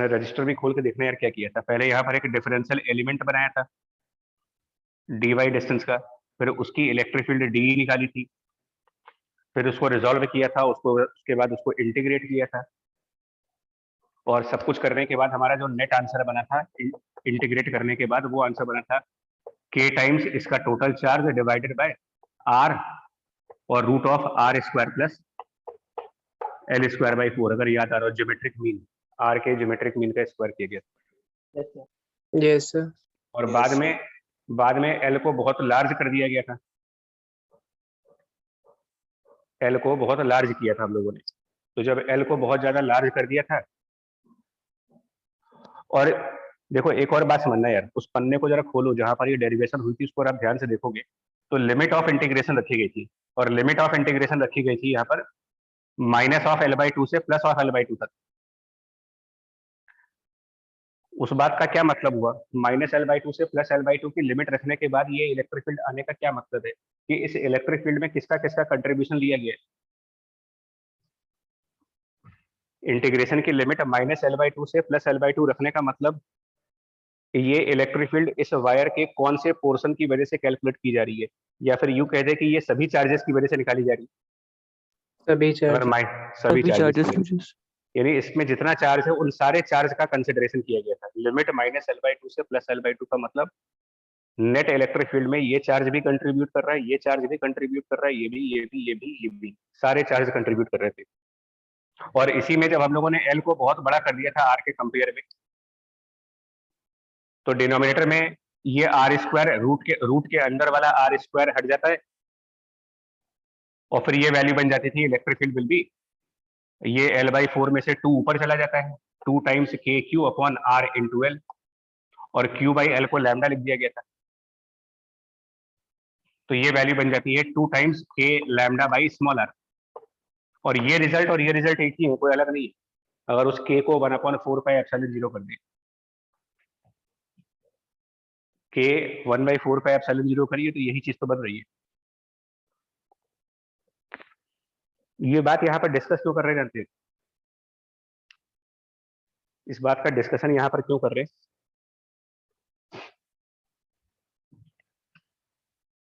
रजिस्टर भी खोल के देखना यार क्या किया था। पहले यहाँ पर एक डिफरेंशियल एलिमेंट बनाया था dy डिस्टेंस का, फिर उसकी इलेक्ट्रिक फील्ड d निकाली थी, फिर उसको रिजॉल्व किया था, उसके बाद उसको इंटीग्रेट किया था, और सब कुछ करने के बाद हमारा जो नेट आंसर बना था इंटीग्रेट करने के बाद, वो आंसर बना था k टाइम्स इसका total charge divided by r और root of r square plus l square by 4, अगर याद आ रहा हो ज्योमेट्रिक मीन, r के ज्योमेट्रिक मीन का स्क्वायर किया गया। Yes, sir. और बाद में l को बहुत लार्ज कर दिया गया था, l को बहुत लार्ज किया था हम लोगों ने। तो जब l को बहुत ज्यादा लार्ज कर दिया था, और देखो एक और बात समझना यार, उस पन्ने को जरा खोलो जहां पर ये डेरिवेशन हुई थी, उसको आप ध्यान से देखोगे तो लिमिट ऑफ इंटीग्रेशन रखी गई थी, और लिमिट ऑफ इंटीग्रेशन रखी गई थी यहाँ पर माइनस ऑफ l/2 से प्लस ऑफ l/2 तक। उस बात का क्या मतलब हुआ, माइनस l/2 से प्लस l/2 की लिमिट रखने के बाद ये इलेक्ट्रिक फील्ड आने का क्या मतलब है कि इस इलेक्ट्रिक फील्ड में किसका किसका कंट्रीब्यूशन लिया गया है। इंटीग्रेशन की लिमिट माइनस l/2 से प्लस l/2 रखने का मतलब ये इलेक्ट्रिक फील्ड इस वायर के कौन से पोर्शन की वजह से कैलकुलेट की जा रही है, या फिर यूं कह दे कि ये सभी चार्जेस की वजह से निकाली जा रही है। सभी अगर चार्ज। सभी सभी चार्जेस चार्जेस की वजह से, यानी इसमें जितना चार्ज है उन सारे चार्ज का कंसिडरेशन किया गया था। लिमिट माइनस l/2 से प्लस l/2 का मतलब नेट इलेक्ट्रिक फील्ड में ये चार्ज भी कंट्रीब्यूट कर रहा है, ये चार्ज भी कंट्रीब्यूट कर रहा है, ये भी, ये भी, ये भी, ये भी, सारे चार्ज कंट्रीब्यूट कर रहे थे। और इसी में जब हम लोगों ने एल को बहुत बड़ा कर दिया था आर के कंपेयर में, तो डिनोमिनेटर में ये आर स्क्वायर रूट के अंदर वाला आर स्क्वायर हट जाता है, और फिर ये वैल्यू बन जाती थी इलेक्ट्रिक फील्ड विल बी, ये l/4 में से 2 ऊपर चला जाता है, 2 टाइम्स के q upon r into l, और क्यू बाई एल को लैम्डा लिख दिया गया था, तो ये वैल्यू बन जाती है 2 टाइम्स के लैम्डा बाई स्मॉल आर। और ये रिजल्ट एक ही है, कोई अलग नहीं है। अगर उस के को 1/4 पाई एप्सिलॉन 0 कर दे, के 1/4 पाई एप्सिलॉन 0 करिए तो यही चीज तो बन रही है। ये बात यहाँ पर डिस्कस क्यों कर रहे हैं जानते हैं? इस बात का डिस्कशन यहाँ पर क्यों कर रहे हैं?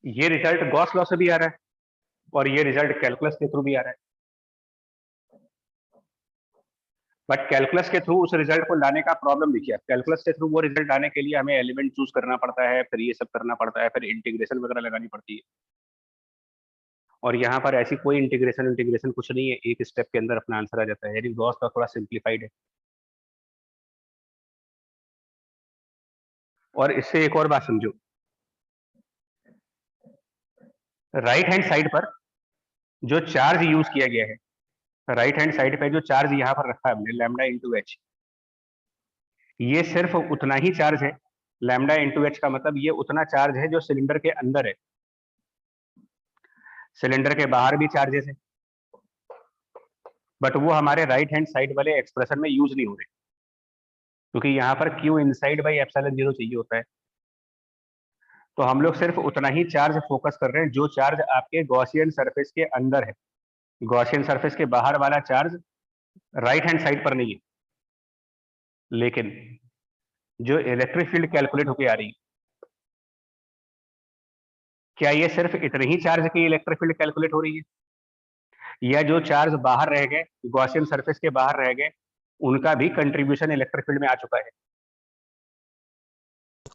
ये रिजल्ट गॉस लॉ से भी आ रहा है, और ये रिजल्ट कैलकुलस के थ्रू भी आ रहा है, बट कैलकुलस के थ्रू उस रिजल्ट को लाने का प्रॉब्लम देखिए। कैलकुलस के थ्रू वो रिजल्ट लाने के लिए हमें एलिमेंट चूज करना पड़ता है, फिर ये सब करना पड़ता है, फिर इंटीग्रेशन वगैरह लगानी पड़ती है। और यहाँ पर ऐसी कोई इंटीग्रेशन कुछ नहीं है, एक स्टेप के अंदर अपना आंसर आ जाता है, यानी गॉस लॉ थोड़ा सिंप्लीफाइड है। और इससे एक और बात समझो, राइट हैंड साइड पर जो चार्ज यूज किया गया है, राइट हैंड साइड पे जो चार्ज यहाँ पर रखा है हमने लैम्डा इंटू एच, ये सिर्फ उतना ही चार्ज है। लैम्डा इंटू एच का मतलब ये उतना चार्ज है जो सिलेंडर के अंदर है, सिलेंडर के बाहर भी चार्जेस है, बट वो हमारे राइट हैंड साइड वाले एक्सप्रेशन में यूज नहीं हो रहे, क्योंकि यहाँ पर क्यू इनसाइड बाई एप्सिलॉन 0 चाहिए होता है। तो हम लोग सिर्फ उतना ही चार्ज फोकस कर रहे हैं जो चार्ज आपके गॉसियन सरफेस के अंदर है, गॉसियन सरफेस के बाहर वाला चार्ज राइट हैंड साइड पर नहीं है। लेकिन जो इलेक्ट्रिक फील्ड कैलकुलेट होकर आ रही है, क्या ये सिर्फ इतने ही चार्ज की इलेक्ट्रिक फील्ड कैलकुलेट हो रही है, या जो चार्ज बाहर रह गए, गॉसियन सरफेस के बाहर रह गए, उनका भी कंट्रीब्यूशन इलेक्ट्रिक फील्ड में आ चुका है?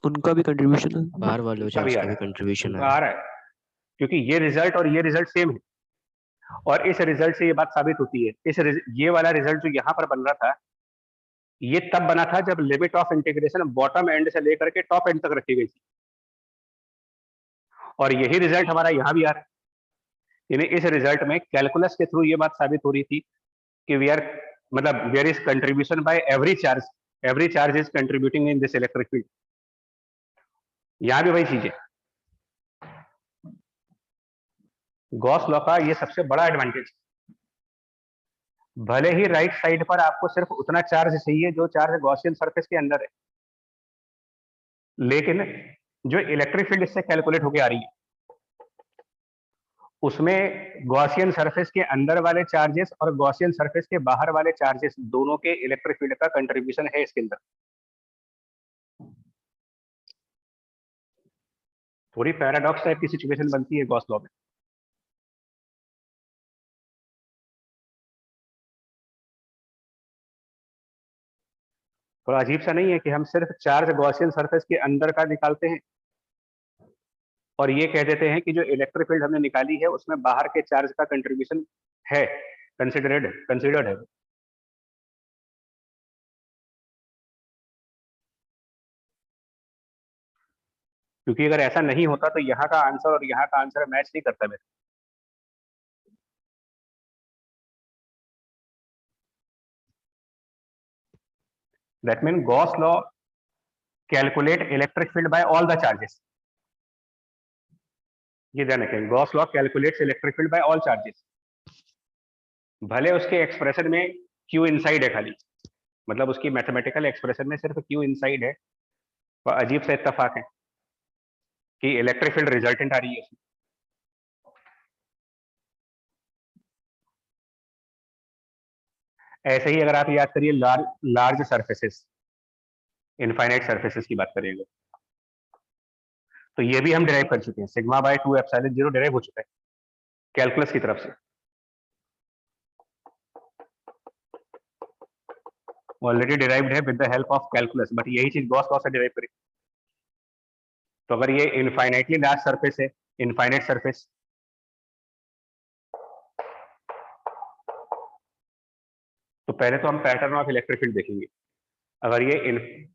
उनका भी कंट्रीब्यूशन है। बाहर वाले उनका भी चार्ज आ का भी रहा है, कंट्रीब्यूशन उनका आ रहा है, क्योंकि ये रिजल्ट और ये रिजल्ट सेम है। और इस रिजल्ट से ये बात साबित होती है, ये वाला रिजल्ट जो यहाँ पर बन रहा था, ये तब बना था जब limit of integration bottom and से लेकर के टॉप एंड तक रखी गई थी, और यही रिजल्ट हमारा यहाँ भी आ रहा है। यानी इस रिजल्ट में कैलकुलस के थ्रू ये बात साबित हो रही थी कि where is contribution by every charge is contributing in this electric field. यहां भी वही चीज है। गॉस लॉ का ये सबसे बड़ा एडवांटेज, भले ही राइट साइड पर आपको सिर्फ उतना चार्ज चाहिए जो चार्ज गॉसियन सरफेस के अंदर है, लेकिन जो इलेक्ट्रिक फील्ड इससे कैलकुलेट होकर आ रही है, उसमें गॉसियन सरफेस के अंदर वाले चार्जेस और गॉसियन सरफेस के बाहर वाले चार्जेस दोनों के इलेक्ट्रिक फील्ड का कंट्रीब्यूशन है इसके अंदर। थोड़ी पैराडॉक्स टाइप की सिचुएशन बनती है गॉस लॉ में। थोड़ा अजीब सा नहीं है कि हम सिर्फ चार्ज गॉसियन सरफेस के अंदर का निकालते हैं, और ये कह देते हैं कि जो इलेक्ट्रिक फील्ड हमने निकाली है उसमें बाहर के चार्ज का कंट्रीब्यूशन है, कंसिडर्ड है। क्योंकि अगर ऐसा नहीं होता तो यहाँ का आंसर और यहाँ का आंसर मैच नहीं करता मेरे। That mean Gauss law calculate electric field by all the charges. ये ध्यान रखें, Gauss law calculates electric field by all charges. भले उसके एक्सप्रेशन में क्यू इनसाइड है खाली, मतलब उसकी मैथमेटिकल एक्सप्रेशन में सिर्फ क्यू इनसाइड है, वह अजीब सा इत्तेफाक है कि इलेक्ट्रिक फील्ड रिजल्टेंट आ रही है उसमें। ऐसे ही अगर आप याद करिए लार्ज सरफेसेस, इनफाइनाइट सरफेसेस की बात करेंगे तो ये भी हम डिराइव कर चुके हैं, सिग्मा बाय 2 एप्सिलॉन 0 डिराइव हो चुका है कैलकुलस की तरफ से, ऑलरेडी डिराइव्ड है with the help of calculus, but यही चीज गॉस लॉ से डिराइव करें। तो अगर ये इनफाइनाइटली लार्ज सरफेस है, इनफाइनाइट सरफेस, तो पहले तो हम पैटर्न ऑफ इलेक्ट्रिक फील्ड देखेंगे। अगर ये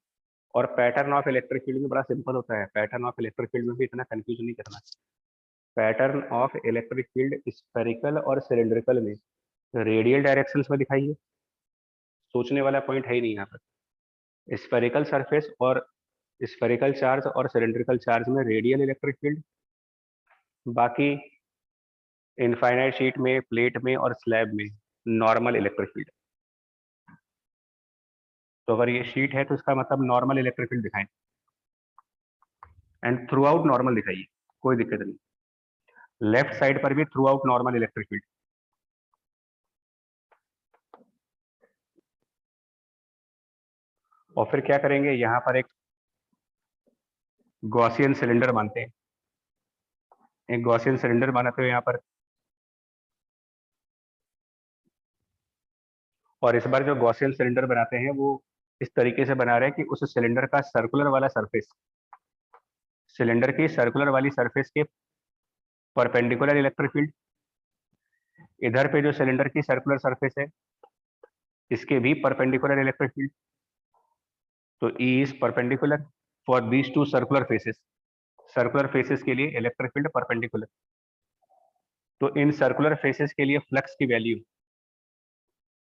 और पैटर्न ऑफ इलेक्ट्रिक फील्ड में बड़ा सिंपल होता है, पैटर्न ऑफ इलेक्ट्रिक फील्ड में भी इतना कंफ्यूजन नहीं करना। Pattern of electric field spherical और सिलिंड्रिकल में रेडियल डायरेक्शंस में दिखाइए, सोचने वाला पॉइंट है ही नहीं यहाँ पर। स्फेरिकल सरफेस और स्फेरिकल चार्ज और सिलिंड्रिकल चार्ज में रेडियल इलेक्ट्रिक फील्ड, बाकी इनफाइनाइट शीट में, प्लेट में और स्लैब में नॉर्मल इलेक्ट्रिक फील्ड। तो अगर ये शीट है तो इसका मतलब नॉर्मल इलेक्ट्रिक फील्ड दिखाएं, एंड थ्रू आउट नॉर्मल दिखाइए, कोई दिक्कत नहीं। लेफ्ट साइड पर भी through out normal electric field. और फिर क्या करेंगे, यहां पर एक गॉसियन सिलेंडर मानते हैं, एक गॉसियन सिलेंडर बनाते हुए यहाँ पर, और इस बार जो गॉसियन सिलेंडर बनाते हैं वो इस तरीके से बना रहे हैं कि उस सिलेंडर का सर्कुलर वाला सरफेस, सिलेंडर की सर्कुलर वाली सरफेस के परपेंडिकुलर इलेक्ट्रिक फील्ड, इधर पे जो सिलेंडर की सर्कुलर सरफेस है इसके भी परपेंडिकुलर इलेक्ट्रिक फील्ड। तो E is perpendicular for these two circular faces, circular faces के लिए इलेक्ट्रिक फील्ड परपेंडिकुलर। तो इन सर्कुलर फेसेस के लिए फ्लक्स की value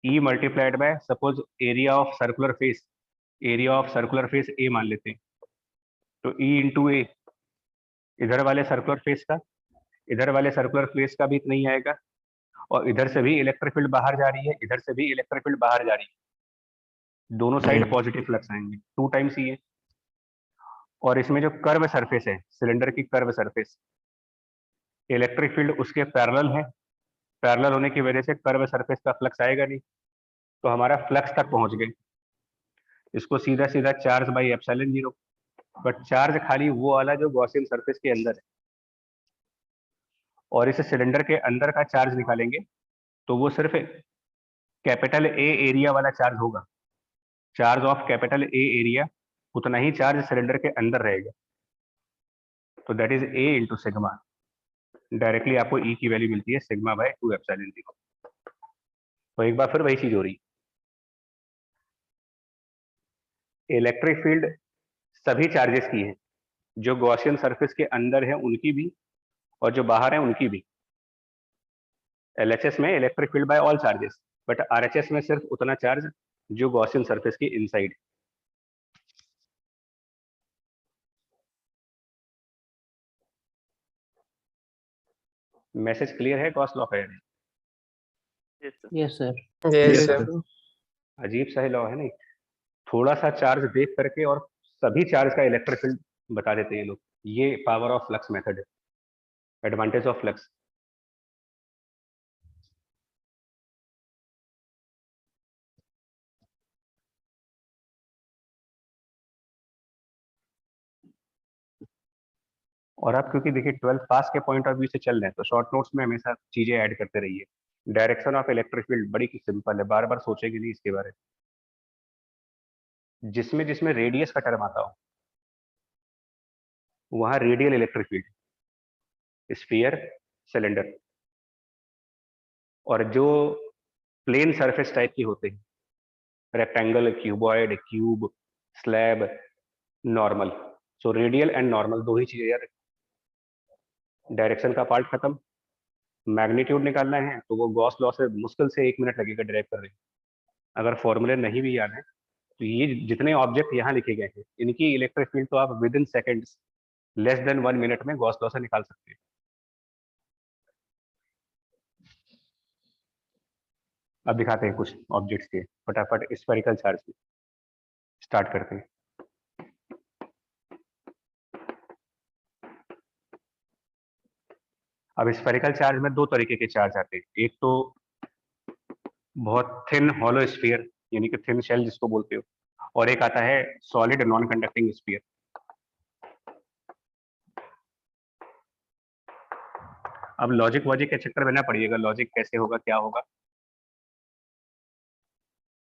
E multiplied by suppose area of circular face, area of circular face A मान लेते हैं, तो ई इंटू ए, इधर वाले सर्कुलर फेस का, इधर वाले सर्कुलर फेस का भी इतना ही आएगा, और इधर से भी इलेक्ट्रिक फील्ड बाहर जा रही है, इधर से भी इलेक्ट्रिक फील्ड बाहर जा रही है, दोनों साइड पॉजिटिव फ्लक्स आएंगे, 2 टाइम्स ये। और इसमें जो कर्व सरफेस है, सिलेंडर की कर्व सरफेस, इलेक्ट्रिक फील्ड उसके पैरेलल है, पैरेलल होने की वजह से कर्व सरफेस का फ्लक्स आएगा नहीं, तो हमारा फ्लक्स तक पहुंच गए। इसको सीधा सीधा charge by epsilon 0, but charge खाली वो वाला जो गॉसियन सरफेस के अंदर है, और इस सिलेंडर के अंदर का चार्ज निकालेंगे तो वो सिर्फ कैपिटल ए एरिया वाला चार्ज होगा, charge of capital A area, उतना ही चार्ज सिलेंडर के अंदर रहेगा, तो that is a into sigma. Directly आपको ई की वैल्यू मिलती है सिग्मा बाय 2 एप्सिलॉन 0। तो एक बार फिर वही चीज हो रही, इलेक्ट्रिक फील्ड सभी चार्जेस की है, जो गॉसियन सरफेस के अंदर है उनकी भी और जो बाहर है उनकी भी। एलएचएस में electric field by all charges, but RHS में सिर्फ उतना चार्ज जो गॉसियन सरफेस के इनसाइड। मैसेज क्लियर है? गॉस लॉ है, यस सर। Yes, sir. अजीब सा लॉ है नहीं, थोड़ा सा चार्ज देख करके और सभी चार्ज का इलेक्ट्रिक फील्ड बता देते हैं ये लोग। ये पावर ऑफ फ्लक्स मेथड है, एडवांटेज ऑफ फ्लक्स। और आप क्योंकि देखिए 12th पास के पॉइंट ऑफ व्यू से चल रहे हैं तो शॉर्ट नोट्स में हमेशा चीजें ऐड करते रहिए। डायरेक्शन ऑफ इलेक्ट्रिक फील्ड बड़ी सिंपल है, बार बार सोचेंगे नहीं इसके बारे में। जिसमें जिसमें रेडियस का टर्म आता हो वहां radial electric field, sphere, cylinder. और जो प्लेन सरफेस टाइप की होते हैं, rectangle, cuboid, cube, slab, normal. So radial and normal दो ही चीजें यार। डायरेक्शन का पार्ट खत्म, मैग्नीट्यूड निकालना है तो वो गॉस लॉ से मुश्किल से 1 मिनट लगेगा डिराइव करने में। अगर फॉर्मूले नहीं भी याद है तो ये जितने ऑब्जेक्ट यहाँ लिखे गए हैं इनकी इलेक्ट्रिक फील्ड तो आप with in seconds, less than 1 minute में गॉस लॉ से निकाल सकते हैं। अब दिखाते हैं कुछ ऑब्जेक्ट्स के फटाफट स्फेरिकल चार्ज में। स्टार्ट करते हैं। अब स्फेरिकल चार्ज में दो तरीके के चार्ज आते हैं। एक तो बहुत थिन हॉलो स्फीयर यानी कि थिन शेल जिसको बोलते हो, और एक आता है सॉलिड नॉन कंडक्टिंग स्फीयर। अब लॉजिक वॉजिक के चक्कर में ना पड़िएगा, लॉजिक कैसे होगा क्या होगा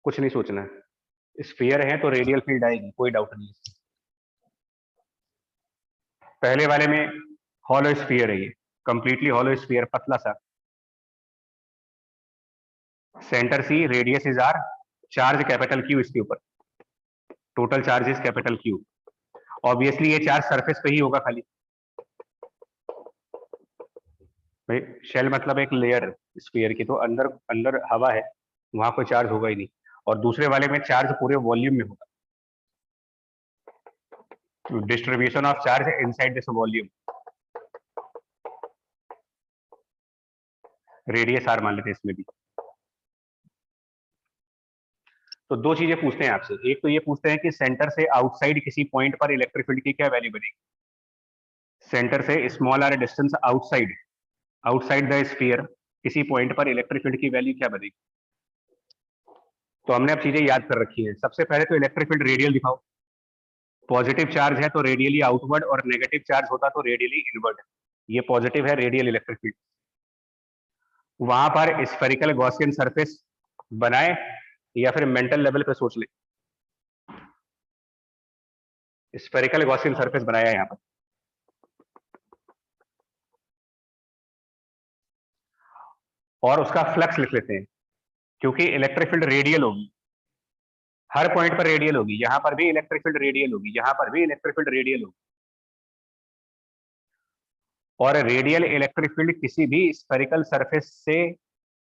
कुछ नहीं सोचना है। स्फीयर है तो रेडियल फील्ड आएगी, कोई डाउट नहीं है। पहले वाले में हॉलो स्फीयर है, ये कंप्लीटली हॉलो स्फीयर, पतला सा, centre C, radius is R, charge capital Q इसके ऊपर, total charge is capital Q. Obviously ये चार्ज सरफेस पे ही होगा खाली, भाई शेल मतलब एक लेयर स्फीयर की, तो अंदर अंदर हवा है, वहां कोई चार्ज होगा ही नहीं। और दूसरे वाले में चार्ज पूरे वॉल्यूम में होगा, distribution of charge inside this volume. Radius R मान लेते हैं इसमें भी। तो दो चीजें पूछते हैं आपसे, एक तो ये पूछते हैं कि सेंटर से आउटसाइड किसी पॉइंट पर इलेक्ट्रिक फील्ड की क्या वैल्यू बनेगी। सेंटर से small r distance outside, outside the sphere किसी पॉइंट पर इलेक्ट्रिक फील्ड की वैल्यू क्या बनेगी। तो हमने अब चीजें याद कर रखी हैं। सबसे पहले तो इलेक्ट्रिक फील्ड रेडियल दिखाओ। पॉजिटिव चार्ज है तो रेडियली आउटवर्ड, और नेगेटिव चार्ज होता तो रेडियली इनवर्ड। ये पॉजिटिव है, रेडियल इलेक्ट्रिक फील्ड। वहां पर स्फेरिकल गॉसियन सरफेस बनाए या फिर मेंटल लेवल पे सोच ले, स्फेरिकल गॉसियन सरफेस बनाया है यहाँ पर। और उसका फ्लक्स लिख लेते हैं, क्योंकि इलेक्ट्रिक फील्ड रेडियल होगी, हर पॉइंट पर रेडियल होगी। यहां पर भी इलेक्ट्रिक फील्ड रेडियल होगी, यहां पर भी इलेक्ट्रिक फील्ड रेडियल होगी। और रेडियल इलेक्ट्रिक फील्ड किसी भी स्फेरिकल सरफेस से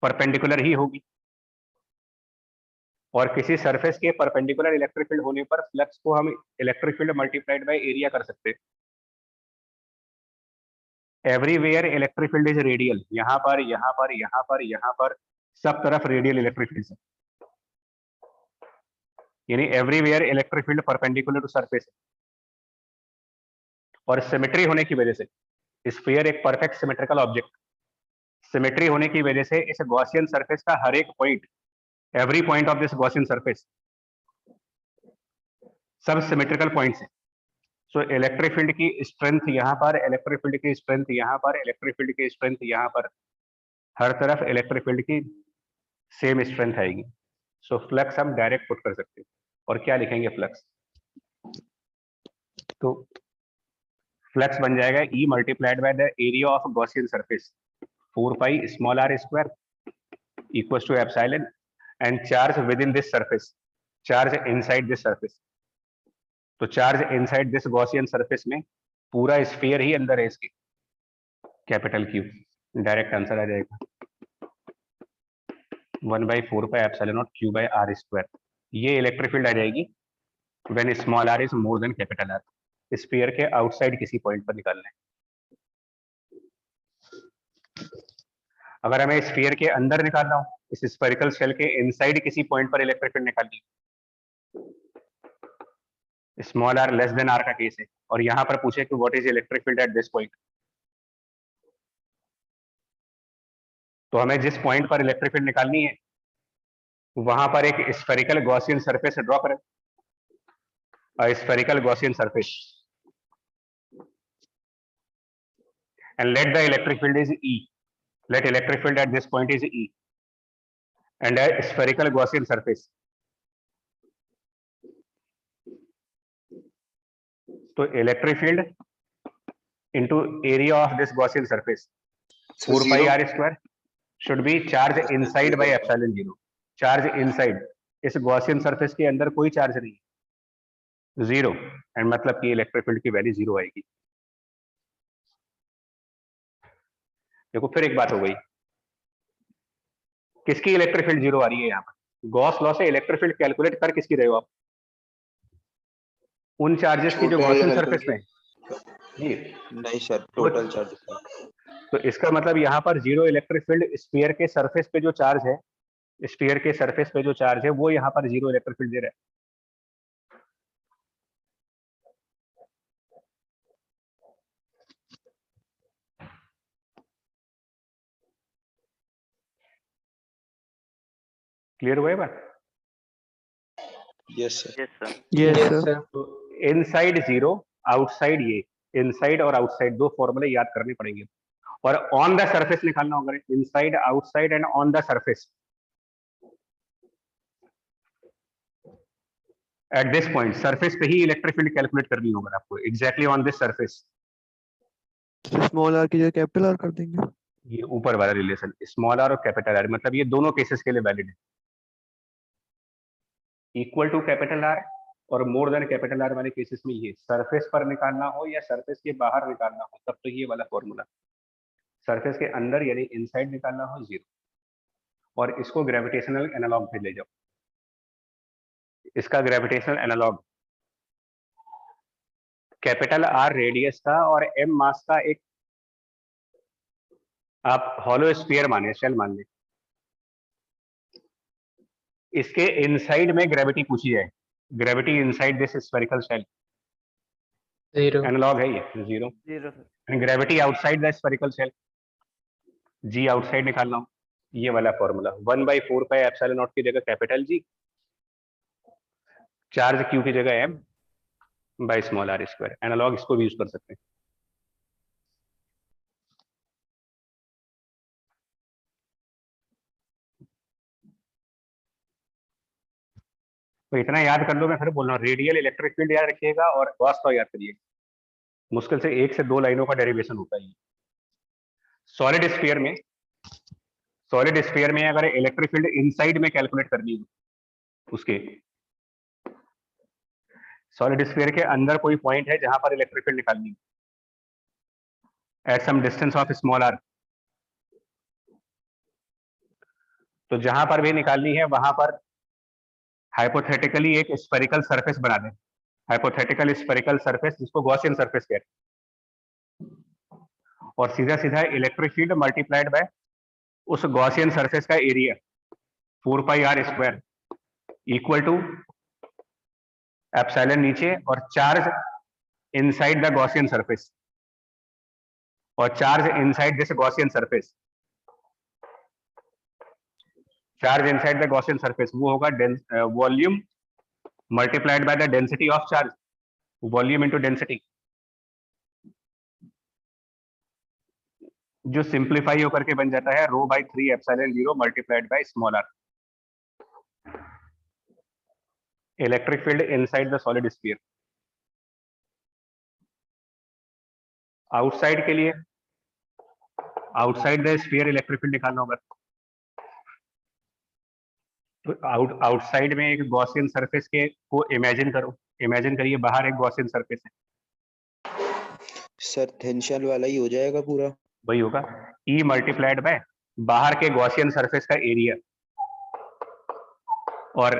परपेंडिकुलर ही होगी, और किसी सरफेस के परपेंडिकुलर इलेक्ट्रिक फील्ड होने पर फ्लक्स को हम electric field multiplied by area कर सकते हैं। Everywhere electric field is radial, यहां पर यहां पर यहां पर यहां पर सब तरफ रेडियल इलेक्ट्रिक फील्ड है, यानी everywhere electric field perpendicular to surface है। और सिमेट्री होने की वजह से स्फीयर एक परफेक्ट सिमेट्रिकल ऑब्जेक्ट, सिमेट्री होने की वजह से इस गॉसियन सरफेस का हर एक point, every point of this Gaussian surface, सब सिमेट्रिकल पॉइंट्स है। सो इलेक्ट्रिक फील्ड की स्ट्रेंथ यहाँ पर, इलेक्ट्रिक फील्ड की स्ट्रेंथ यहाँ पर, इलेक्ट्रिक फील्ड की स्ट्रेंथ यहाँ पर, हर तरफ इलेक्ट्रिक फील्ड की सेम स्ट्रेंथ आएगी। सो फ्लक्स हम डायरेक्ट पुट कर सकते हैं। और क्या लिखेंगे फ्लक्स, तो फ्लक्स बन जाएगा E multiplied by the area of Gaussian surface, 4 pi small r square equals to epsilon, and charge within this surface, charge inside this surface. तो charge inside this Gaussian surface में पूरा sphere ही अंदर है इसके, capital Q. Direct answer आ जाएगा 1/4 pi epsilon not q by r square. ये इलेक्ट्रिक फील्ड आ जाएगी when small r is more than capital R। Sphere के आउटसाइड किसी पॉइंट पर निकालना है। अगर हमें स्फीयर के अंदर निकालना हो, इस स्फेरिकल शेल के इनसाइड किसी पॉइंट पर इलेक्ट्रिक फील्ड निकालनी, small r less than r का केस है, और यहां पर पूछे कि what is electric field eight this point, तो हमें जिस पॉइंट पर इलेक्ट्रिक फील्ड निकालनी है वहां पर एक स्फेरिकल गॉसियन सरफेस ड्रॉ करें, spherical Gaussian surface, and let the electric field is E. Let electric field at this point is E, and a spherical Gaussian surface. तो electric field into area of this Gaussian surface. So 4 pi zero. r square should be charge inside by epsilon 0. Charge inside, इस Gaussian surface के अंदर कोई charge नहीं, zero, and मतलब कि electric field की value zero आएगी। देखो फिर एक बात हो गई, किसकी इलेक्ट्रिक फील्ड जीरो आ रही है यहाँ पर? गॉस लॉ से इलेक्ट्रिक फील्ड कैलकुलेट कर किसकी रहे हो आप? उन चार्जेस की जो Total गॉसियन level सरफेस में जी। नहीं सर, टोटल चार्ज। तो इसका मतलब यहाँ पर जीरो इलेक्ट्रिक फील्ड स्फीयर के सरफेस पे जो चार्ज है, स्फीयर के सरफेस पे जो चार्ज है वो यहाँ पर जीरो इलेक्ट्रिक फील्ड दे रहा है। क्लियर हुआ है बात? Yes sir. Yes, sir. Yes, sir. तो इनसाइड जीरो, आउटसाइड ये, इनसाइड और आउटसाइड दो फॉर्मूले याद करने पड़ेंगे, और ऑन द सरफेस निकालना होगा, inside outside and on the surface. At this point surface पे ही इलेक्ट्रिक फील्ड कैलकुलेट करनी होगा आपको, exactly on this surface. Small r की जगह कैपिटल आर कर देंगे। ये ऊपर वाला रिलेशन स्मॉल आर और कैपिटल आर, मतलब ये दोनों केसेस के लिए वैलिड है। इक्वल टू कैपिटल आर और मोर देन कैपिटल आर वाले केसेस में ये सरफेस पर निकालना हो या सरफेस के बाहर निकालना हो तब तो ये वाला फॉर्मूला, सरफेस के अंदर यानी इनसाइड निकालना हो जीरो, और इसको ग्रेविटेशनल एनालॉग पे ले जाओ। इसका gravitational analog capital R radius का और एम मास का एक आप हॉलो स्फीयर माने, शेल मान लें, इसके इनसाइड में ग्रेविटी पूछी जाए, gravity inside this spherical shell, Zero. Analog है ये zero. Zero, sir. Gravity outside the spherical shell, g outside निकालना हो, ये वाला फॉर्मूला 1/4 पाई एप्सिलॉन नॉट की जगह कैपिटल जी, चार्ज क्यू की जगह m by small r square. Analog इसको भी यूज कर सकते हैं। तो इतना याद कर लो, मैं फिर बोल रहा हूँ, रेडियल इलेक्ट्रिक फील्ड याद रखिएगा और गॉस लॉ याद करिएगा। मुश्किल से 1 से 2 लाइनों का डेरिवेशन होता है। सॉलिड स्फीयर में, सॉलिड स्फीयर में अगर इलेक्ट्रिक फील्ड इनसाइड में कैलकुलेट करनी हो, उसके सॉलिड स्फीयर के अंदर कोई पॉइंट है जहां पर इलेक्ट्रिक फील्ड निकालनी है at some distance of small r, तो जहां पर भी निकालनी है वहां पर हाइपोथेटिकली एक स्फेरिकल सरफेस बना दें, हाइपोथेटिकल स्फेरिकल सरफेस जिसको गॉसियन सरफेस कहते हैं, और सीधा सीधा इलेक्ट्रिक फील्ड मल्टीप्लाइड बाय उस गॉसियन सरफेस का area 4 pi are square equal to epsilon नीचे और charge inside the Gaussian surface, और charge inside this Gaussian surface, charge inside the Gaussian surface वो होगा volume multiplied by the density of charge, volume into density, जो simplify होकर के बन जाता है rho bye 3 epsilon 0 multiplied by small r. Electric field inside the solid sphere. Outside के लिए, outside the sphere electric field निकालना होगा, तो आउटसाइड में एक गॉसियन सरफेस के को इमेजिन करो, इमेजिन करिए बाहर एक गॉसियन सरफेस है, सर थिन शेल वाला ही हो जाएगा पूरा। वही होगा E मल्टीप्लाइड बाय बाहर के गॉसियन सरफेस का एरिया, और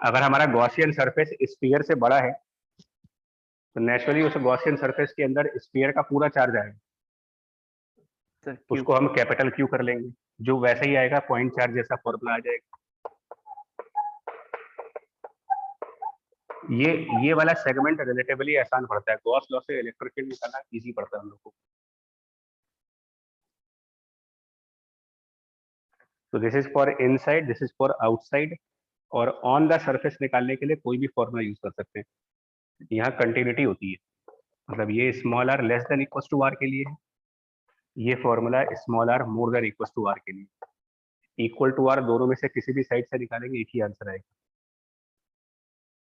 अगर हमारा गॉसियन सरफेस स्फीयर से बड़ा है तो नेचुरली उस गॉसियन सरफेस के अंदर स्फीयर का पूरा चार्ज आएगा, Sir, Q. उसको हम कैपिटल क्यू कर लेंगे, जो वैसे ही आएगा पॉइंट चार्ज जैसा फॉर्मूला आ जाएगा। ये वाला सेगमेंट रिलेटिवली आसान पड़ता है, गॉस लॉ से इलेक्ट्रिक फील्ड निकालना इजी पड़ता है हम लोग को। तो this is for inside, this is for outside, और ऑन द सरफेस निकालने के लिए कोई भी फॉर्मूला यूज कर सकते हैं। यहाँ कंटिन्यूटी होती है, मतलब ये small r less than equal to R के लिए है, ये formula small r more than equal to R के लिए। इक्वल टू आर दोनों में से किसी भी साइड से निकालेंगे एक ही आंसर आएगा।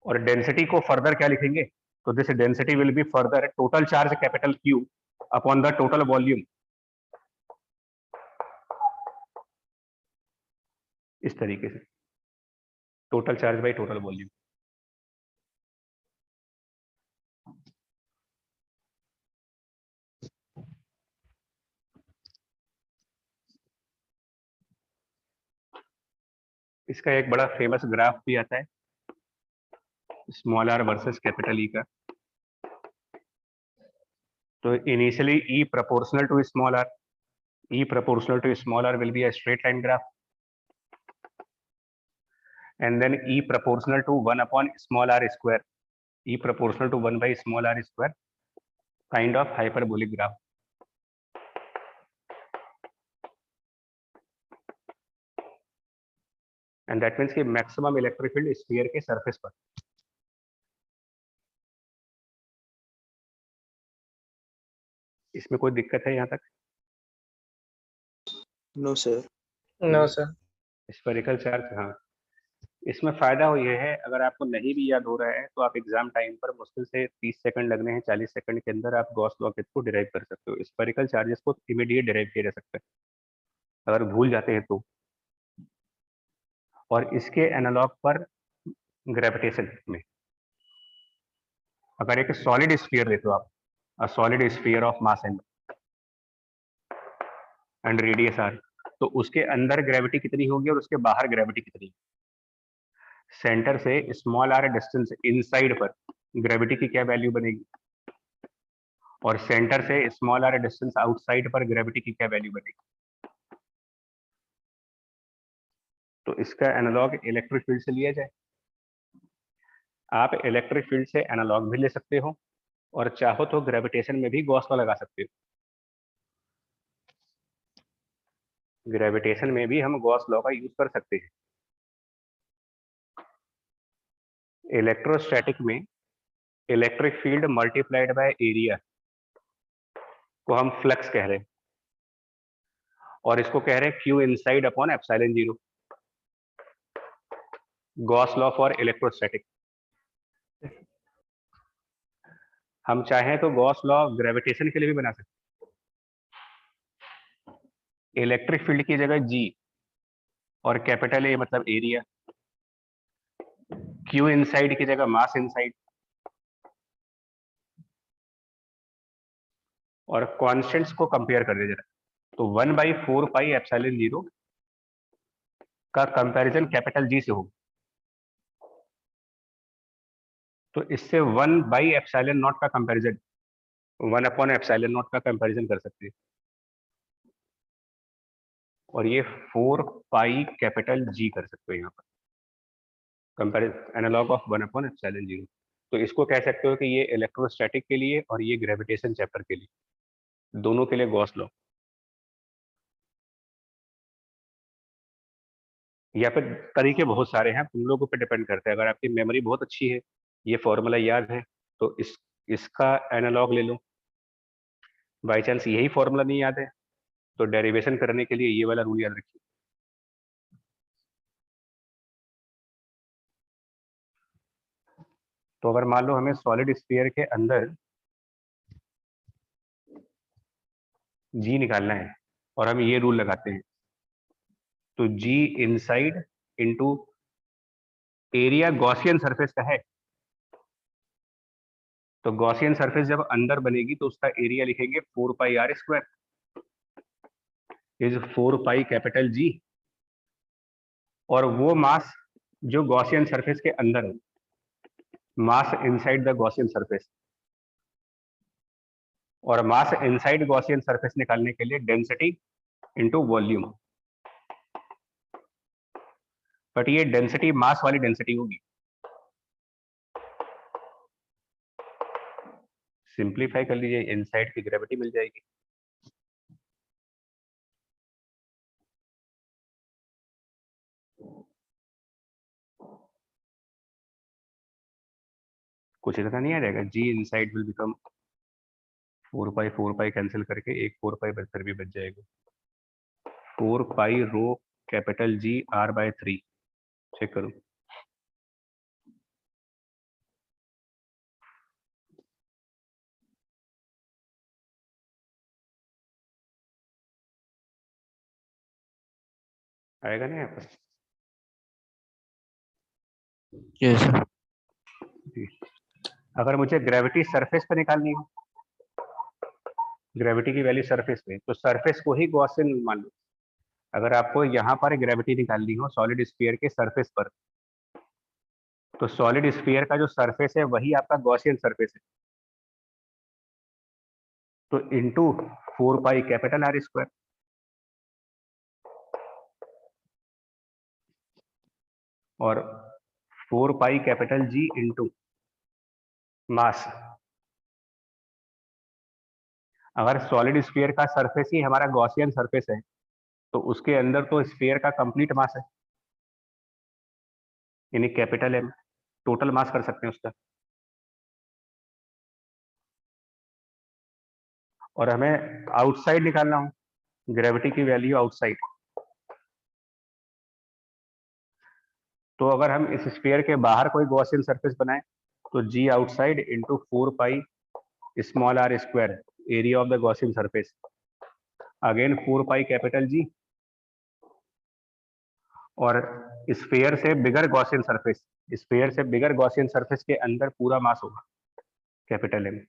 और डेंसिटी को फर्दर क्या लिखेंगे, तो this density will be further total charge capital Q upon the total volume, इस तरीके से total charge by total volume. इसका एक बड़ा फेमस ग्राफ भी आता है small R versus capital E का। तो initially E proportional to small r, E proportional to small r will be a straight line graph, and then E proportional to 1 upon small r square, E proportional to 1 by small r square, kind of hyperbolic graph. And that means कि maximum electric field sphere के surface पर। इसमें कोई दिक्कत है यहाँ तक? No sir. No sir. Spherical charge, हाँ। इसमें फायदा हो ये है, अगर आपको नहीं भी याद हो रहा है तो आप एग्जाम टाइम पर मुश्किल से 30 सेकंड लगने हैं, 40 सेकंड के अंदर आप गॉस लॉ को डिराइव कर सकते हो। स्फेरिकल चार्जेस को इमीडिएट डिराइव किया जा सकता है अगर भूल जाते हैं तो। और इसके एनालॉग पर ग्रेविटेशन में अगर एक सॉलिड स्फीयर लेते हो आप, a solid sphere of mass and radius r, तो उसके अंदर ग्रेविटी कितनी होगी और उसके बाहर ग्रेविटी कितनी? सेंटर से स्मॉल r डिस्टेंस इनसाइड पर ग्रेविटी की क्या वैल्यू बनेगी, और सेंटर से स्मॉल r डिस्टेंस आउटसाइड पर ग्रेविटी की क्या वैल्यू बनेगी? तो इसका एनालॉग इलेक्ट्रिक फील्ड से लिया जाए। आप इलेक्ट्रिक फील्ड से एनालॉग भी ले सकते हो और चाहो तो ग्रेविटेशन में भी गॉस लॉ लगा सकते हो। ग्रेविटेशन में भी हम गॉस लॉ का यूज कर सकते हैं। इलेक्ट्रोस्टैटिक में electric field multiplied by area को हम फ्लक्स कह रहे हैं, और इसको कह रहे हैं Q inside upon epsilon 0, Gauss law for electrostatic. हम चाहें तो गॉस लॉ ग्रेविटेशन के लिए भी बना सकते हैं। इलेक्ट्रिक फील्ड की जगह G और कैपिटल A मतलब एरिया, Q इनसाइड की जगह मास इनसाइड, और कॉन्स्टेंट्स को कंपेयर कर दे जरा। तो 1/4 पाई एप्सिलॉन 0 का कंपैरिजन कैपिटल G से होगा, तो इससे 1/एप्सिलॉन नॉट का कंपैरिजन 1 अपॉन एप्सिलॉन नॉट का कंपैरिजन कर सकते हैं, और ये 4 पाई कैपिटल G कर सकते हो यहाँ पर comparison analog of 1 upon epsilon 0। तो इसको कह सकते हो कि ये इलेक्ट्रोस्टैटिक के लिए और ये ग्रेविटेशन चैप्टर के लिए, दोनों के लिए गॉस लॉ। या फिर तरीके बहुत सारे हैं, तुम लोगों पे डिपेंड करता है। अगर आपकी मेमोरी बहुत अच्छी है, ये फॉर्मूला याद है, तो इसका एनालॉग ले लो। बाई चांस यही फॉर्मूला नहीं याद है तो डेरिवेशन करने के लिए ये वाला रूल याद रखिए। तो अगर मान लो हमें सॉलिड स्फीयर के अंदर G निकालना है और हम ये रूल लगाते हैं, तो G inside into area Gaussian surface का है, तो गॉसियन सरफेस जब अंदर बनेगी तो उसका एरिया लिखेंगे 4 पाई r square is 4 pi capital G, और वो मास जो गॉसियन सरफेस के अंदर है, मास इनसाइड द गॉसियन सरफेस, और मास इनसाइड गॉसियन सरफेस निकालने के लिए डेंसिटी इनटू वॉल्यूम। बट ये डेंसिटी मास वाली डेंसिटी होगी। सिंप्लीफाई कर लीजिए, इनसाइड की ग्रेविटी मिल जाएगी। कुछ इतना नहीं आ जाएगा। G inside will become 4 pi cancel करके एक 4 पाई फिर भी बच जाएगा। 4 pi rho capital G r/3। Check करो। आएगा नहीं यहाँ पर? Yes sir. जी। अगर मुझे ग्रेविटी सरफेस पे निकालनी हो, ग्रेविटी की वैल्यू सरफेस पे, तो सरफेस को ही गॉसियन मान लो। अगर आपको यहाँ पर ग्रेविटी निकालनी हो सॉलिड स्फीयर के सरफेस पर, तो सॉलिड स्फीयर का जो सरफेस है वही आपका गॉसियन सरफेस है। तो into 4 pi capital R square, और 4 पाई कैपिटल जी इंटू मास। अगर सॉलिड स्फीयर का सरफेस ही हमारा गॉसियन सरफेस है, तो उसके अंदर तो स्फीयर का कंप्लीट मास है, यानी कैपिटल एम, टोटल मास कर सकते हैं उसका। और हमें आउटसाइड निकालना हो, ग्रेविटी की वैल्यू आउटसाइड, तो अगर हम इस स्फीयर के बाहर कोई गॉसियन सरफेस बनाए, तो G outside into 4 pi small r square, area of the Gaussian surface, again 4 pi capital G, और स्फीयर से बिगर गॉसियन सरफेस, स्फीयर से बिगर गॉसियन सरफेस के अंदर पूरा मास होगा कैपिटल एम।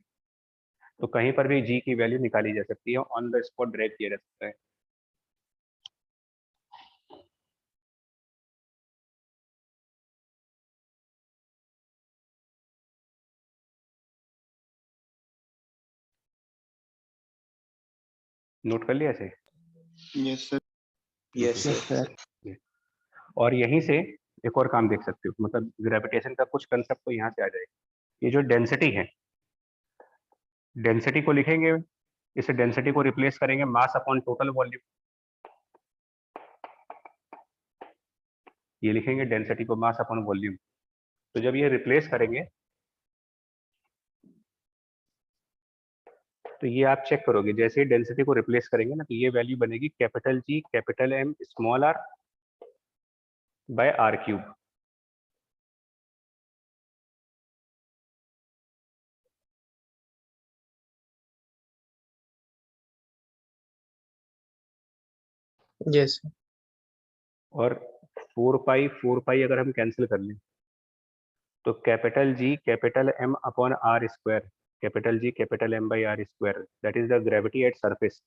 तो कहीं पर भी जी की वैल्यू निकाली जा सकती है, ऑन द स्पॉट ड्रैग किया जा सकता है। नोट कर लिया ऐसे? Yes sir. Yes yes sir. Sir. और यहीं से एक और काम देख सकते हो, मतलब ग्रेविटेशन का कुछ कंसेप्ट तो यहाँ से आ जाएगा। ये जो डेंसिटी है, डेंसिटी को लिखेंगे, इस डेंसिटी को रिप्लेस करेंगे मास अपॉन टोटल वॉल्यूम, ये लिखेंगे डेंसिटी को मास अपॉन वॉल्यूम। तो जब ये रिप्लेस करेंगे, तो ये आप चेक करोगे, जैसे ही डेंसिटी को रिप्लेस करेंगे ना, तो ये वैल्यू बनेगी capital G capital M small are by R cube. Yes और 4 पाई अगर हम कैंसिल कर लें, तो capital G capital M upon R square, capital G capital M by R square, that is the gravity at surface.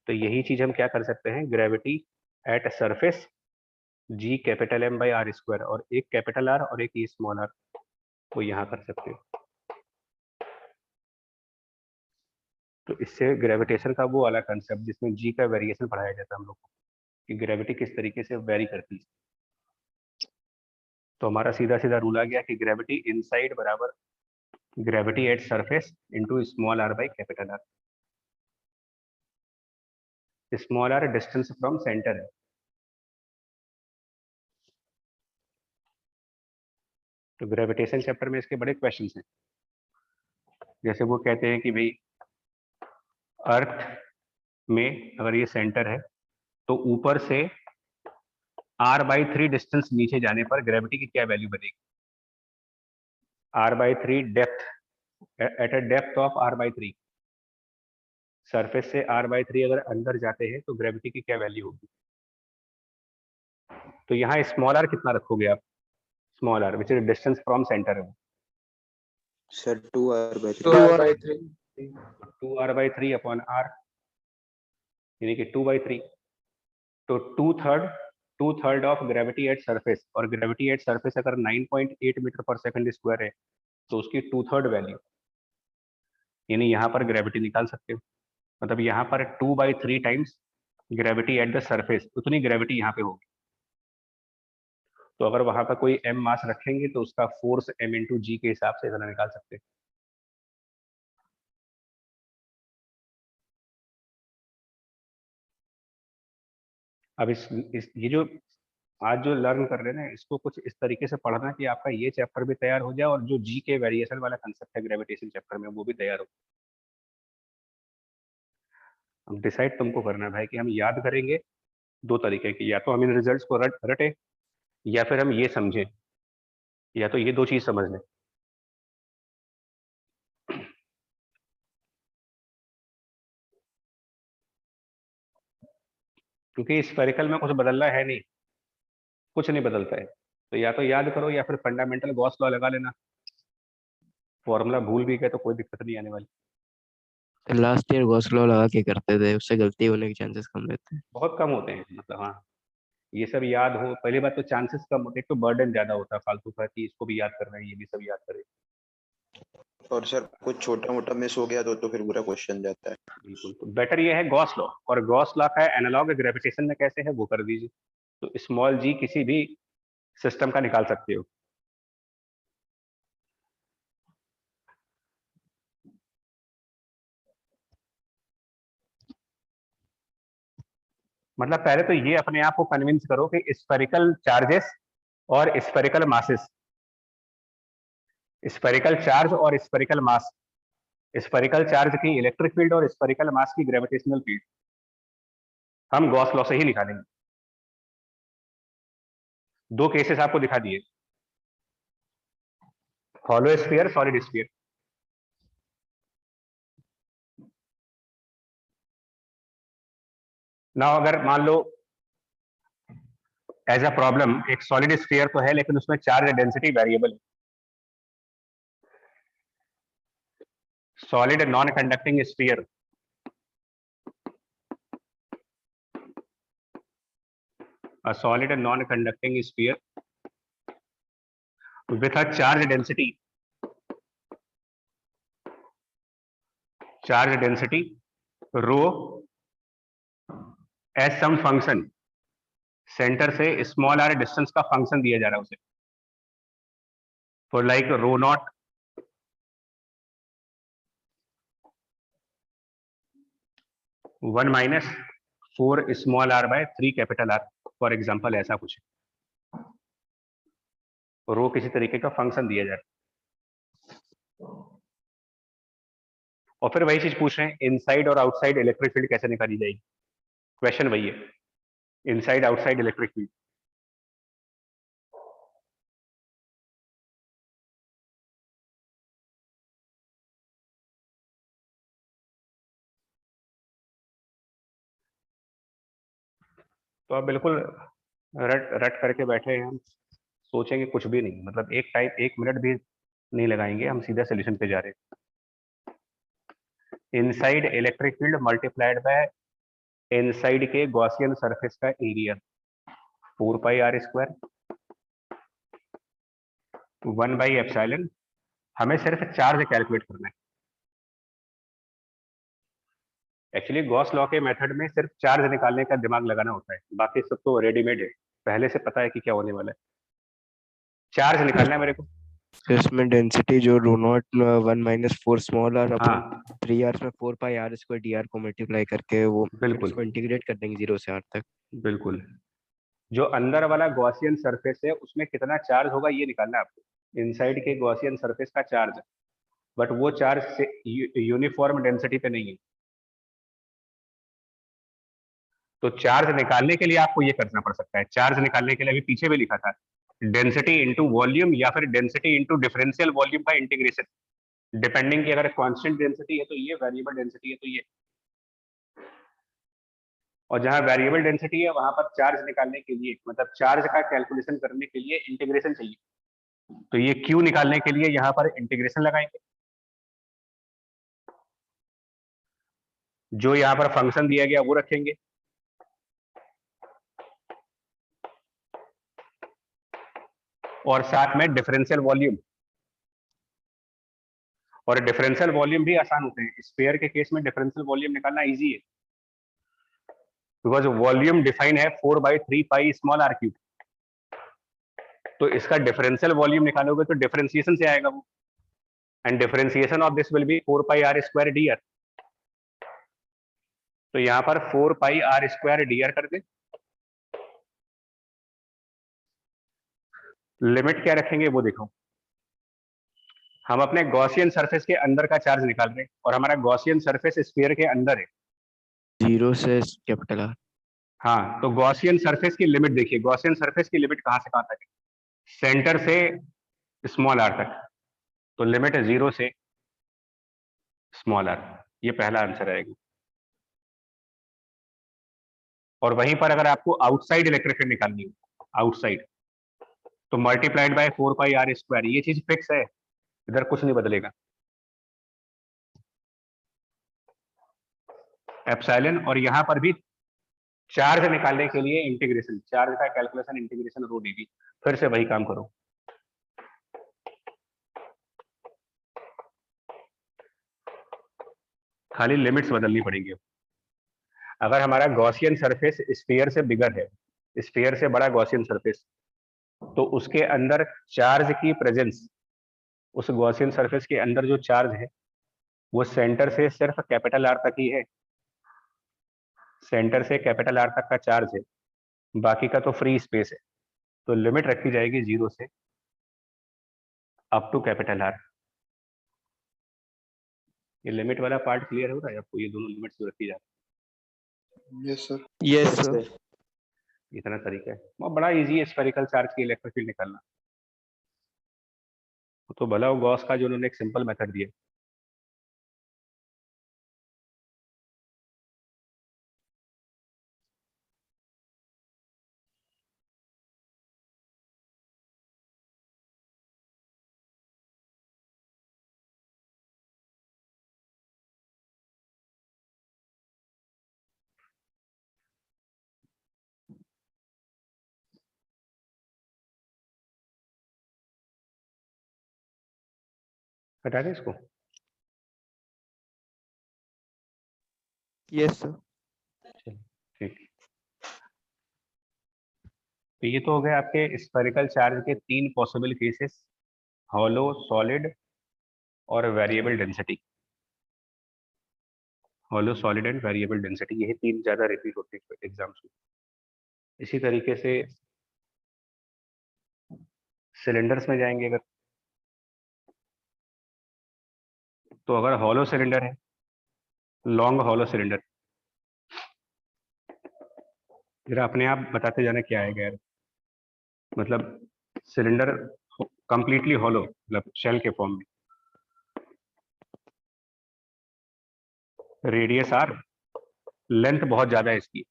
तो यही चीज हम क्या कर सकते हैं, gravity at surface g capital M by R square, और एक कैपिटल आर और एक ई स्मॉल आर, वो यहाँ कर सकते हो। तो इससे ग्रेविटेशन का वो वाला कंसेप्ट जिसमें जी का वेरिएशन पढ़ाया जाता है हम लोग को, कि ग्रेविटी किस तरीके से वेरी करती है। तो हमारा सीधा सीधा रूल आ गया कि ग्रेविटी इनसाइड बराबर gravity at surface into small r by capital R. Small r distance from centre है। तो ग्रेविटेशन चैप्टर में इसके बड़े क्वेश्चंस हैं, जैसे वो कहते हैं कि भाई अर्थ में अगर ये सेंटर है, तो ऊपर से r/3 डिस्टेंस नीचे जाने पर ग्रेविटी की क्या वैल्यू बनेगी। r/3 depth, at a depth of r/3, surface से r/3 अगर अंदर जाते हैं तो ग्रेविटी की क्या वैल्यू होगी। तो यहाँ स्मॉल आर कितना रखोगे आप, small r which is distance from centre है वो, sir 2r/3। 2r/3 2r/3 upon r, यानी कि 2/3। तो two third of gravity at surface, और ग्रेविटी एट सरफेस अगर 9.8 मीटर पर सेकंड स्क्वायर है, तो उसकी 2/3 वैल्यू, यानी यहाँ पर ग्रेविटी निकाल सकते हो। मतलब यहाँ पर 2/3 times gravity at the surface, उतनी ग्रेविटी यहाँ पे होगी। तो अगर वहां पर कोई m मास रखेंगे, तो उसका फोर्स m इंटू जी के हिसाब से इतना निकाल सकते हैं। अब ये जो आज जो लर्न कर रहे हैं ना, इसको कुछ इस तरीके से पढ़ना कि आपका ये चैप्टर भी तैयार हो जाए, और जो जी के वेरिएशन वाला कंसेप्ट है ग्रेविटेशन चैप्टर में, वो भी तैयार हो। हम डिसाइड तुमको करना है भाई कि हम याद करेंगे दो तरीके की, या तो हम इन रिजल्ट्स को रटे, या फिर हम ये समझें, या तो ये दो चीज समझ लें। क्योंकि स्फेरिकल में कुछ बदलना है नहीं, कुछ नहीं बदलता है। तो या तो याद करो या फिर फंडामेंटल गॉस लॉ लगा लेना, फॉर्मूला भूल भी गए तो कोई दिक्कत नहीं आने वाली। लास्ट ईयर गॉस लॉ लगा के करते थे, उससे गलती होने के चांसेस कम रहते हैं। बहुत कम होते हैं, मतलब हाँ, ये सब याद हो, पहली बात तो चांसेस कम होते हैं, तो बर्डन ज्यादा होता है फालतू का कि इसको भी याद करना है, ये भी सब याद करें। और सर कुछ छोटा मोटा मिस हो गया तो फिर पूरा क्वेश्चन जाता है। बिल्कुल, तो बेटर ये है गॉस लॉ, और गॉस लॉ का एनालॉग ग्रेविटेशन में कैसे है वो कर दीजिए, तो स्मॉल जी किसी भी सिस्टम का निकाल सकते हो। मतलब पहले तो ये अपने आप को कन्विंस करो कि स्फेरिकल चार्जेस और स्फेरिकल मासेस, स्फेरिकल चार्ज और स्फेरिकल मास, स्फेरिकल चार्ज की इलेक्ट्रिक फील्ड और स्फेरिकल मास की ग्रेविटेशनल फील्ड हम गॉस लॉ से ही निकालेंगे। दो केसेस आपको दिखा दिए, हॉलो स्फीयर, सॉलिड स्फीयर। ना अगर मान लो एज अ प्रॉब्लम एक सॉलिड स्फीयर तो है लेकिन उसमें चार्ज डेंसिटी वेरिएबल है, solid non conducting sphere, a solid and non-conducting sphere with a charge density rho as some function, centre से स्मॉल आर डिस्टेंस का फंक्शन दिया जा रहा है उसे, for like rho naught one minus 4 small are by 3 capital R, for example ऐसा कुछ रो किसी तरीके का फंक्शन दिया जा रहा है। और फिर वही चीज पूछ रहे हैं, इनसाइड और आउटसाइड इलेक्ट्रिक फील्ड कैसे निकाली जाएगी, क्वेश्चन वही है, इनसाइड आउटसाइड इलेक्ट्रिक फील्ड। तो आप बिल्कुल रट रट करके बैठे हैं, हम सोचेंगे कुछ भी नहीं, मतलब एक मिनट भी नहीं लगाएंगे, हम सीधा सोल्यूशन पे जा रहे हैं। Inside electric field multiplied by inside के गॉसियन सरफेस का area 4 pi are square 1 by epsilon, हमें सिर्फ चार्ज कैलकुलेट करना है। एक्चुअली गॉस लॉ के मेथड में सिर्फ चार्ज निकालने का दिमाग लगाना होता है, बाकी सब तो रेडीमेड है, पहले से पता है कि क्या होने वाला है, चार्ज निकालना है मेरे को। इसमें डेंसिटी जो रो नॉट 1 माइनस 4 स्मॉल आर हाँ 3 आवर्स में 4 pi are square d are को मल्टीप्लाई करके वो बिल्कुल उसको इंटीग्रेट कर देंगे 0 से r तक। बिल्कुल, जो अंदर वाला गॉसियन सरफेस है उसमें कितना चार्ज होगा ये निकालना है आपको, इनसाइड के गॉसियन सरफेस का चार्ज, बट वो चार्ज से यूनिफॉर्म डेंसिटी पे नहीं है। तो चार्ज निकालने के लिए आपको ये करना पड़ सकता है, चार्ज निकालने के लिए अभी पीछे भी लिखा था, डेंसिटी इंटू वॉल्यूम या फिर डेंसिटी इंटू डिफरेंशियल वॉल्यूम का इंटीग्रेशन, डिपेंडिंग की अगर कांस्टेंट डेंसिटी है तो ये, वेरिएबल डेंसिटी है तो ये, और जहां वेरिएबल डेंसिटी है वहां पर चार्ज निकालने के लिए, मतलब चार्ज का कैलकुलेशन करने के लिए इंटीग्रेशन चाहिए, तो ये क्यू निकालने के लिए यहां पर इंटीग्रेशन लगाएंगे, जो यहां पर फंक्शन दिया गया वो रखेंगे, और साथ में डिफरेंशियल वॉल्यूम, और डिफरेंशियल वॉल्यूम भी आसान होते हैं, स्फीयर के केस में डिफरेंशियल वॉल्यूम निकालना इजी है, बिकॉज वॉल्यूम डिफाइन है 4/3 पाई स्मॉल आर क्यूब, तो इसका डिफरेंशियल वॉल्यूम निकालोगे तो डिफरेंशिएशन से आएगा वो, and differentiation of this will be 4 pi are square d r, तो यहां पर 4 pi are square d r कर दे, लिमिट क्या रखेंगे वो देखो, हम अपने गॉसियन सरफेस के अंदर का चार्ज निकाल रहे हैं और हमारा गॉसियन सरफेस स्फीयर के अंदर है 0 से कैपिटल आर। हाँ, तो गॉसियन सरफेस की लिमिट देखिए, गॉसियन सरफेस की लिमिट कहां से कहां तक है, सेंटर से स्मॉल आर तक, तो लिमिट है 0 से स्मॉल आर, ये पहला आंसर आएगा। और वहीं पर अगर आपको आउटसाइड इलेक्ट्रिक फील्ड निकालनी हो, आउटसाइड, तो मल्टीप्लाइड बाय 4πr², ये चीज फिक्स है, इधर कुछ नहीं बदलेगा। एप्सिलॉन, और यहां पर भी चार्ज निकालने के लिए इंटीग्रेशन, चार्ज का कैलकुलेशन इंटीग्रेशन रो dv, फिर से वही काम करो। खाली लिमिट्स बदलनी पड़ेगी। अगर हमारा गॉसियन सरफेस स्फीयर से बिगर है, स्फीयर से बड़ा गॉसियन सरफेस, तो उसके अंदर चार्ज की प्रेजेंस, उस गॉसियन सरफेस के अंदर जो चार्ज है वो सेंटर से सिर्फ कैपिटल आर तक ही है, सेंटर से कैपिटल आर तक का चार्ज है, बाकी का तो फ्री स्पेस है। तो लिमिट रखी जाएगी 0 से अप टू कैपिटल आर। ये लिमिट वाला पार्ट क्लियर हो रहा है आपको? ये दोनों लिमिट्स जो रखी जाती यस सर। Yes sir. है, इतना तरीका है। वो बड़ा इजी है स्फेरिकल चार्ज की इलेक्ट्रिक फील्ड निकालना। तो भला वो गॉस का जो उन्होंने एक सिंपल मेथड दिया। हटा दें इसको। Yes sir. ठीक, तो ये तो हो गए आपके स्फेरिकल चार्ज के 3 पॉसिबल केसेस, हॉलो, सॉलिड और variable density. Hollow, solid and variable density, यही 3 ज्यादा रिपीट होते हैं एग्जाम्स में। इसी तरीके से सिलेंडर्स में जाएंगे अगर, तो अगर हॉलो सिलेंडर है, लॉन्ग हॉलो सिलेंडर, जरा अपने आप बताते जाना क्या है यार। मतलब सिलेंडर कंप्लीटली हॉलो, मतलब शेल के फॉर्म में, रेडियस आर, लेंथ बहुत ज्यादा है इसकी,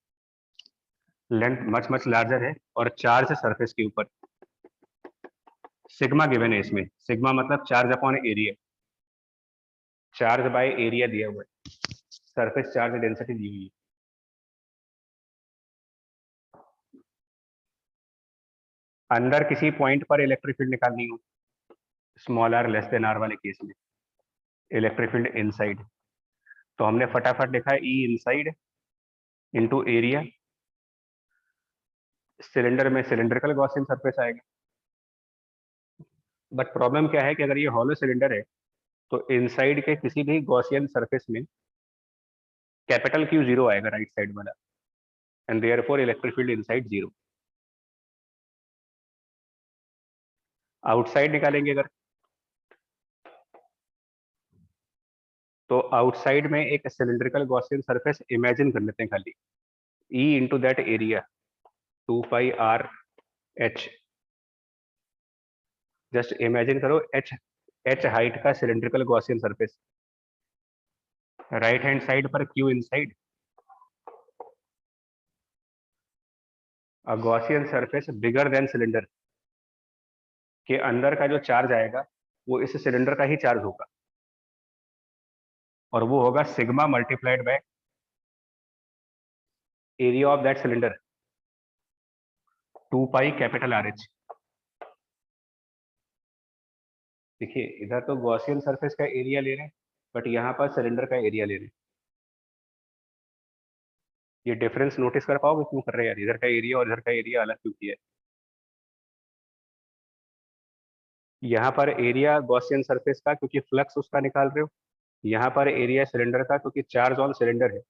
लेंथ मच मच लार्जर है, और चार्ज सरफेस के ऊपर, सिग्मा गिवन है इसमें। सिग्मा मतलब charge upon area, charge by area दिया हुआ है, सरफेस चार्ज डेंसिटी दी हुई है। अंदर किसी पॉइंट पर इलेक्ट्रिक फील्ड निकालनी हो, small r less than R वाले केस में, इलेक्ट्रिक फील्ड इनसाइड, तो हमने फटाफट लिखा है E inside into area. Cylinder में सिलेंड्रिकल गॉसियन सरफेस आएगा, बट प्रॉब्लम क्या है कि अगर ये हॉलो सिलेंडर है तो इनसाइड के किसी भी गॉसियन सरफेस में कैपिटल क्यू 0 आएगा, राइट साइड वाला, and therefore electric field inside 0। Outside निकालेंगे अगर, तो आउटसाइड में एक सिलेंड्रिकल गॉसियन सरफेस इमेजिन कर लेते हैं खाली, E into that area 2πr/h। Just imagine करो h हाइट का cylindrical Gaussian surface, right hand side पर Q inside, a Gaussian surface bigger than cylinder के अंदर का जो चार्ज आएगा वो इस सिलेंडर का ही चार्ज होगा, और वो होगा sigma multiplied by area of that cylinder 2π∗RH। देखिए इधर तो गॉसियन सरफेस का एरिया ले रहे हैं, बट यहाँ पर सिलेंडर का एरिया ले रहे हैं। ये डिफरेंस नोटिस कर पाओगे क्यों कर रहे हैं यार, इधर का एरिया और इधर का एरिया अलग क्यों किया है? यहाँ पर एरिया गॉसियन सरफेस का क्योंकि फ्लक्स उसका निकाल रहे हो, यहाँ पर एरिया सिलेंडर का क्योंकि चार्ज ऑन सिलेंडर है।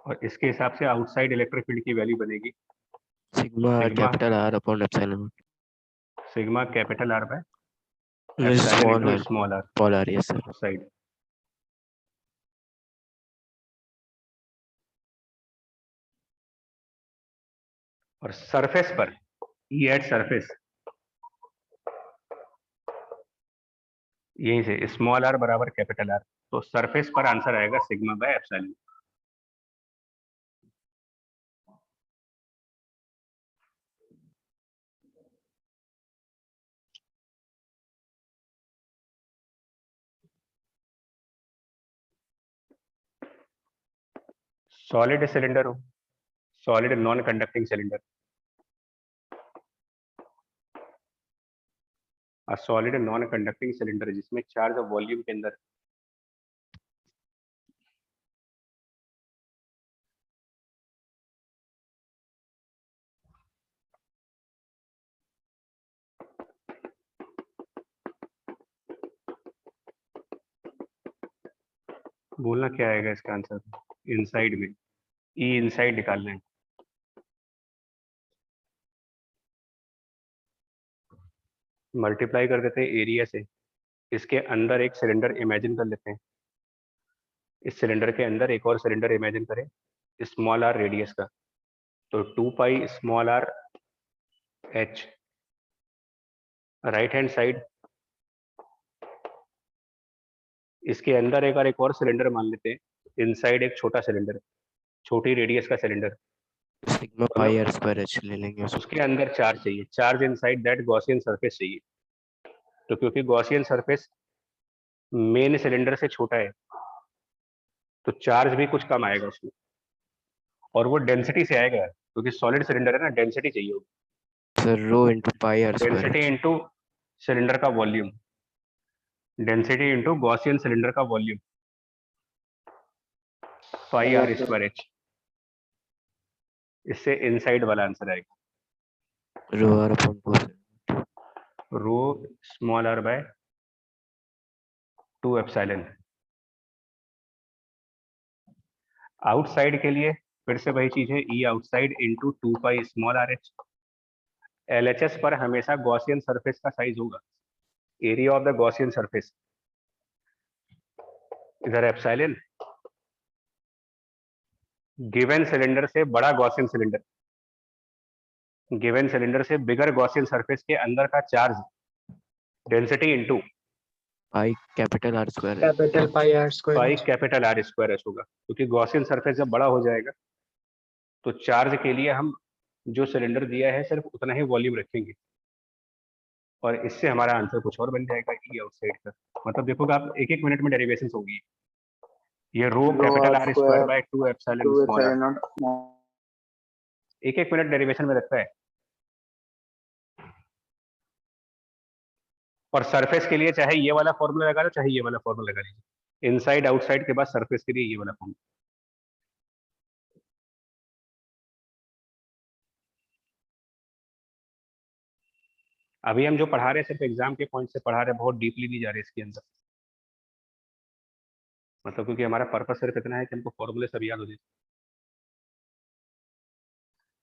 और इसके हिसाब से आउटसाइड इलेक्ट्रिक फील्ड की वैल्यू बनेगी sigma sigma capital R upon epsilon sigma capital R by naught epsilon small into R small R small R. Yes sir. Side. और सरफेस पर ई एट सरफेस यहीं से स्मॉल आर बराबर capital R, तो surface पर answer आएगा sigma by epsilon. Solid cylinder हो, solid non conducting cylinder, solid non conducting cylinder जिसमें चार्ज ऑफ वॉल्यूम के अंदर बोलना क्या आएगा इसका आंसर, इनसाइड में ई इनसाइड निकालना है। मल्टीप्लाई कर देते हैं एरिया से, इसके अंदर एक सिलेंडर इमेजिन कर लेते हैं, इस सिलेंडर के अंदर एक और सिलेंडर इमेजिन करें स्मॉल आर रेडियस का, तो 2 pi small R H, right hand side इसके अंदर एक और सिलेंडर मान लेते हैं, इनसाइड एक छोटा सिलेंडर, छोटी रेडियस का cylinder, sigma pi are square h ले लेंगे उसको। उसके अंदर चार्ज चाहिए, charge inside that Gaussian surface चाहिए। तो क्योंकि गॉसियन सरफेस मेन सिलेंडर से छोटा है तो चार्ज भी कुछ कम आएगा उसमें, और वो डेंसिटी से आएगा क्योंकि सॉलिड सिलेंडर है ना, डेंसिटी चाहिए होगी। Sir rho into pi are square density into cylinder का volume, density into Gaussian cylinder का volume, pi are square H, इससे इनसाइड वाला आंसर आएगा rho R upon 2। Rho small are by 2 epsilon. Outside के लिए फिर से वही चीज है, E outside into 2 pi small R H. LHS पर हमेशा गॉसियन सरफेस का साइज होगा, area of the Gaussian surface, इधर एप्सिलॉन गिवन सिलेंडर से बड़ा गॉसियन सिलेंडर, गिवन सिलेंडर से बिगर गॉसियन सरफेस के अंदर का charge density into pi capital R square capital pi are square pi capital R square h होगा, क्योंकि गॉसियन सरफेस जब बड़ा हो जाएगा तो चार्ज के लिए हम जो सिलेंडर दिया है सिर्फ उतना ही वॉल्यूम रखेंगे, और इससे हमारा आंसर कुछ और बन जाएगा ई आउटसाइड का। मतलब देखोगे आप एक एक मिनट में डेरिवेशन होगी, ये rho capital R square by 2 epsilon small R, एक एक मिनट डेरिवेशन में लगता है। और सरफेस के लिए चाहे ये वाला फॉर्मूला लगा लो चाहे ये वाला फॉर्मूला लगा लीजिए, इनसाइड आउटसाइड के बाद सरफेस के लिए ये वाला फॉर्मूला। अभी हम जो पढ़ा रहे हैं सिर्फ एग्जाम के पॉइंट से पढ़ा रहे हैं, बहुत डीपली नहीं जा रहे इसके अंदर, मतलब क्योंकि हमारा पर्पस सिर्फ इतना है कि हमको फॉर्मूले सब याद हो जाए।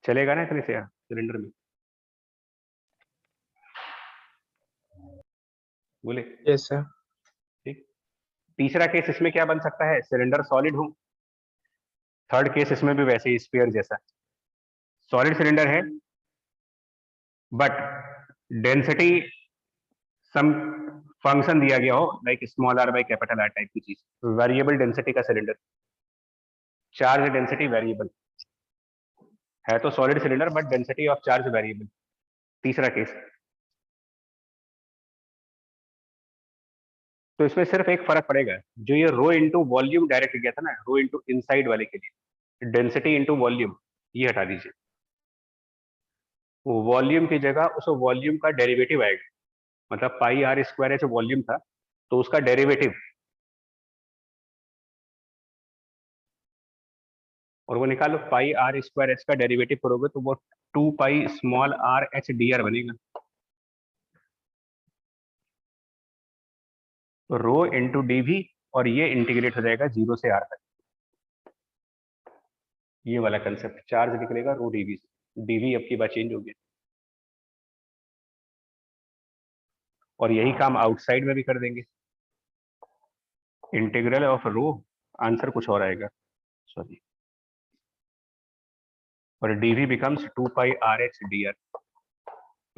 चलेगा ना इतने से सिलेंडर में, बोले यस सर। ठीक। तीसरा केस इसमें क्या बन सकता है, सिलेंडर सॉलिड हो। थर्ड केस इसमें भी वैसे ही स्फीयर जैसा, सॉलिड सिलेंडर है बट डेंसिटी सम फंक्शन दिया गया हो, like small r by capital R type की चीज, वेरिएबल डेंसिटी का सिलेंडर, चार्ज डेंसिटी वेरिएबल है, तो solid cylinder but density of charge variable. तीसरा केस, तो इसमें सिर्फ एक फर्क पड़ेगा, जो ये रो इंटू वॉल्यूम डायरेक्ट गया था ना, रो इंटू इनसाइड वाले के लिए डेंसिटी इंटू वॉल्यूम, ये हटा दीजिए, वॉल्यूम की जगह उस वॉल्यूम का डेरिवेटिव आएगा, मतलब पाई आर स्क्वायर जो वॉल्यूम था तो उसका डेरिवेटिव, और वो निकालो, पाई आर स्क्वायर एच का डेरिवेटिव करोगे तो वो 2 pi small R h d are बनेगा, तो रो इंटू डी वी, और ये इंटीग्रेट हो जाएगा 0 से आर तक, ये वाला कंसेप्ट, चार्ज निकलेगा रो डीवी से, डीवी अब की बात चेंज हो गया। और यही काम आउटसाइड में भी कर देंगे, इंटीग्रल ऑफ रो, आंसर कुछ और आएगा, सॉरी, और d V becomes 2 pi r h d r,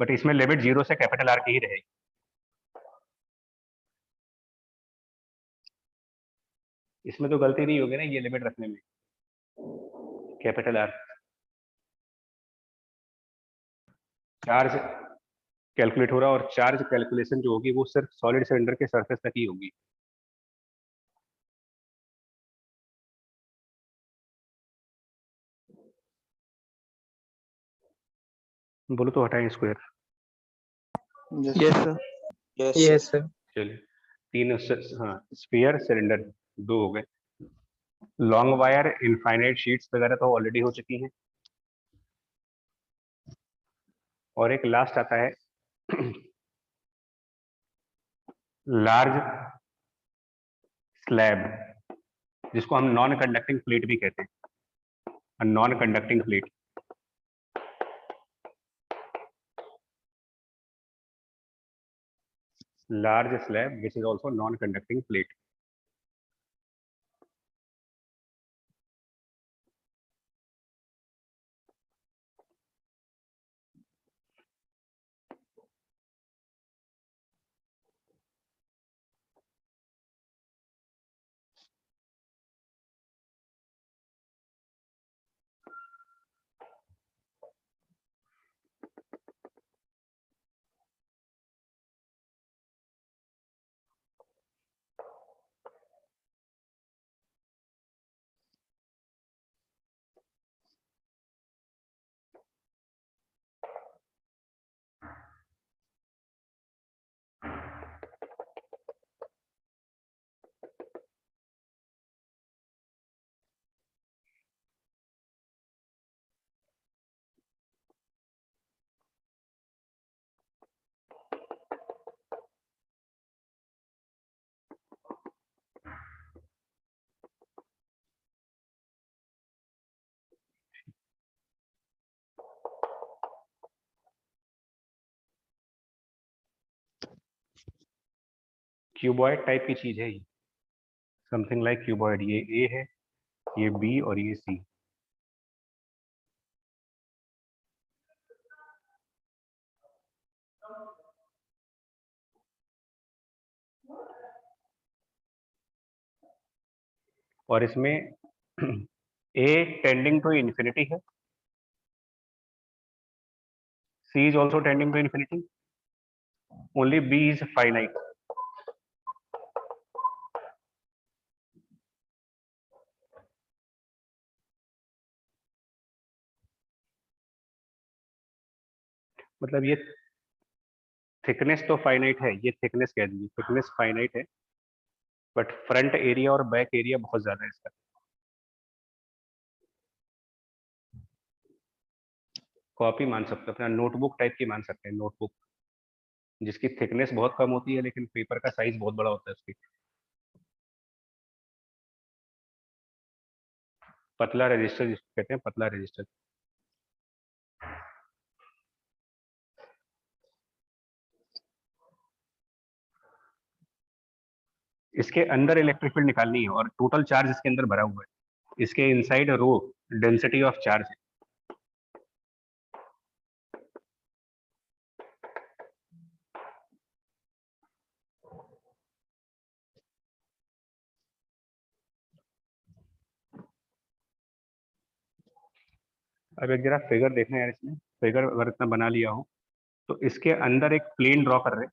but इसमें लिमिट 0 से कैपिटल आर की ही रहेगी। इसमें तो गलती नहीं होगी ना ये लिमिट रखने में, कैपिटल आर। चार्ज कैलकुलेट हो रहा है और चार्ज कैलकुलेशन जो होगी वो सिर्फ सॉलिड सिलेंडर के सरफेस तक ही होगी। बोलो तो हटाएं square. Yes sir. Yes Yes, sir. चलिए हाँ स्फीयर सिलेंडर दो हो गए। लॉन्ग वायर इनफाइनाइट शीट्स वगैरह तो ऑलरेडी हो चुकी हैं। और एक लास्ट आता है लार्ज स्लैब, जिसको हम नॉन कंडक्टिंग प्लेट भी कहते हैं, non conducting plate. Large slab which is also non conducting plate. Cuboid type की चीज है ये, समथिंग लाइक क्यूबॉइड। ये ए है, ये बी और ये सी। और इसमें ए टेंडिंग टू इंफिनिटी है, C is also tending to infinity, only B is finite. मतलब ये थिकनेस तो फाइनाइट है, ये थिकनेस कह दीजिए, थिकनेस फाइनाइट है, बट फ्रंट एरिया और बैक एरिया बहुत ज्यादा है इसका। कॉपी मान सकते हो, अपना नोटबुक टाइप की मान सकते हैं, नोटबुक जिसकी थिकनेस बहुत कम होती है लेकिन पेपर का साइज बहुत बड़ा होता है उसकी। पतला रजिस्टर जिसको कहते हैं, पतला रजिस्टर। इसके अंदर इलेक्ट्रिक फील्ड निकालनी है और टोटल चार्ज इसके अंदर भरा हुआ है। इसके inside rho density of charge है। अब एक जरा फिगर देखना है यार, इसमें फिगर अगर इतना बना लिया हो तो इसके अंदर एक प्लेन ड्रॉ कर रहे हैं,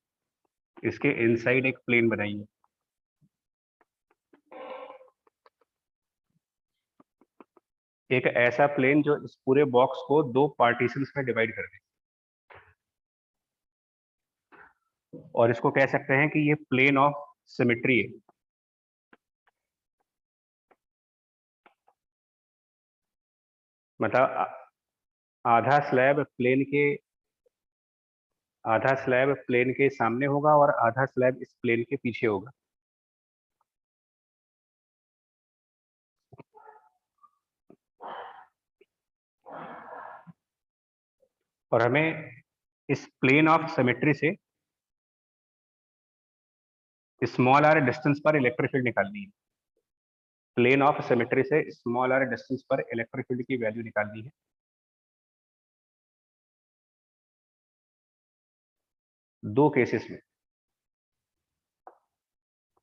इसके इनसाइड एक प्लेन बनाइए। एक ऐसा प्लेन जो इस पूरे बॉक्स को दो पार्टीशंस में डिवाइड कर दे, और इसको कह सकते हैं कि ये प्लेन ऑफ सिमेट्री है। मतलब आधा स्लैब प्लेन के सामने होगा और आधा स्लैब इस प्लेन के पीछे होगा। और हमें इस प्लेन ऑफ सिमेट्री से स्मॉल आर डिस्टेंस पर इलेक्ट्रिक फील्ड निकालनी है। प्लेन ऑफ सिमेट्री से स्मॉल आर डिस्टेंस पर इलेक्ट्रिक फील्ड की वैल्यू निकालनी है। दो केसेस में,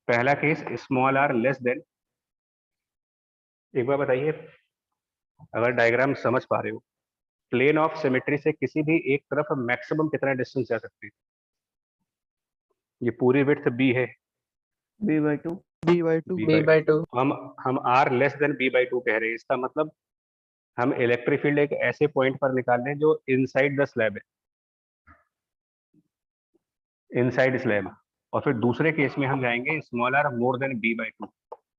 पहला case small r less than एक बार बताइए, अगर डायग्राम समझ पा रहे हो, प्लेन ऑफ सिमेट्री से किसी भी एक तरफ मैक्सिमम कितना डिस्टेंस जा सकते हैं? ये पूरी विड्थ b है, B/2 b B by 2. हम r लेस देन b/2 कह रहे हैं। इसका मतलब हम इलेक्ट्रिक फील्ड एक ऐसे पॉइंट पर निकाल रहे हैं जो इनसाइड द स्लैब है, इनसाइड स्लैब। और फिर दूसरे केस में हम जाएंगे small r more than b/2,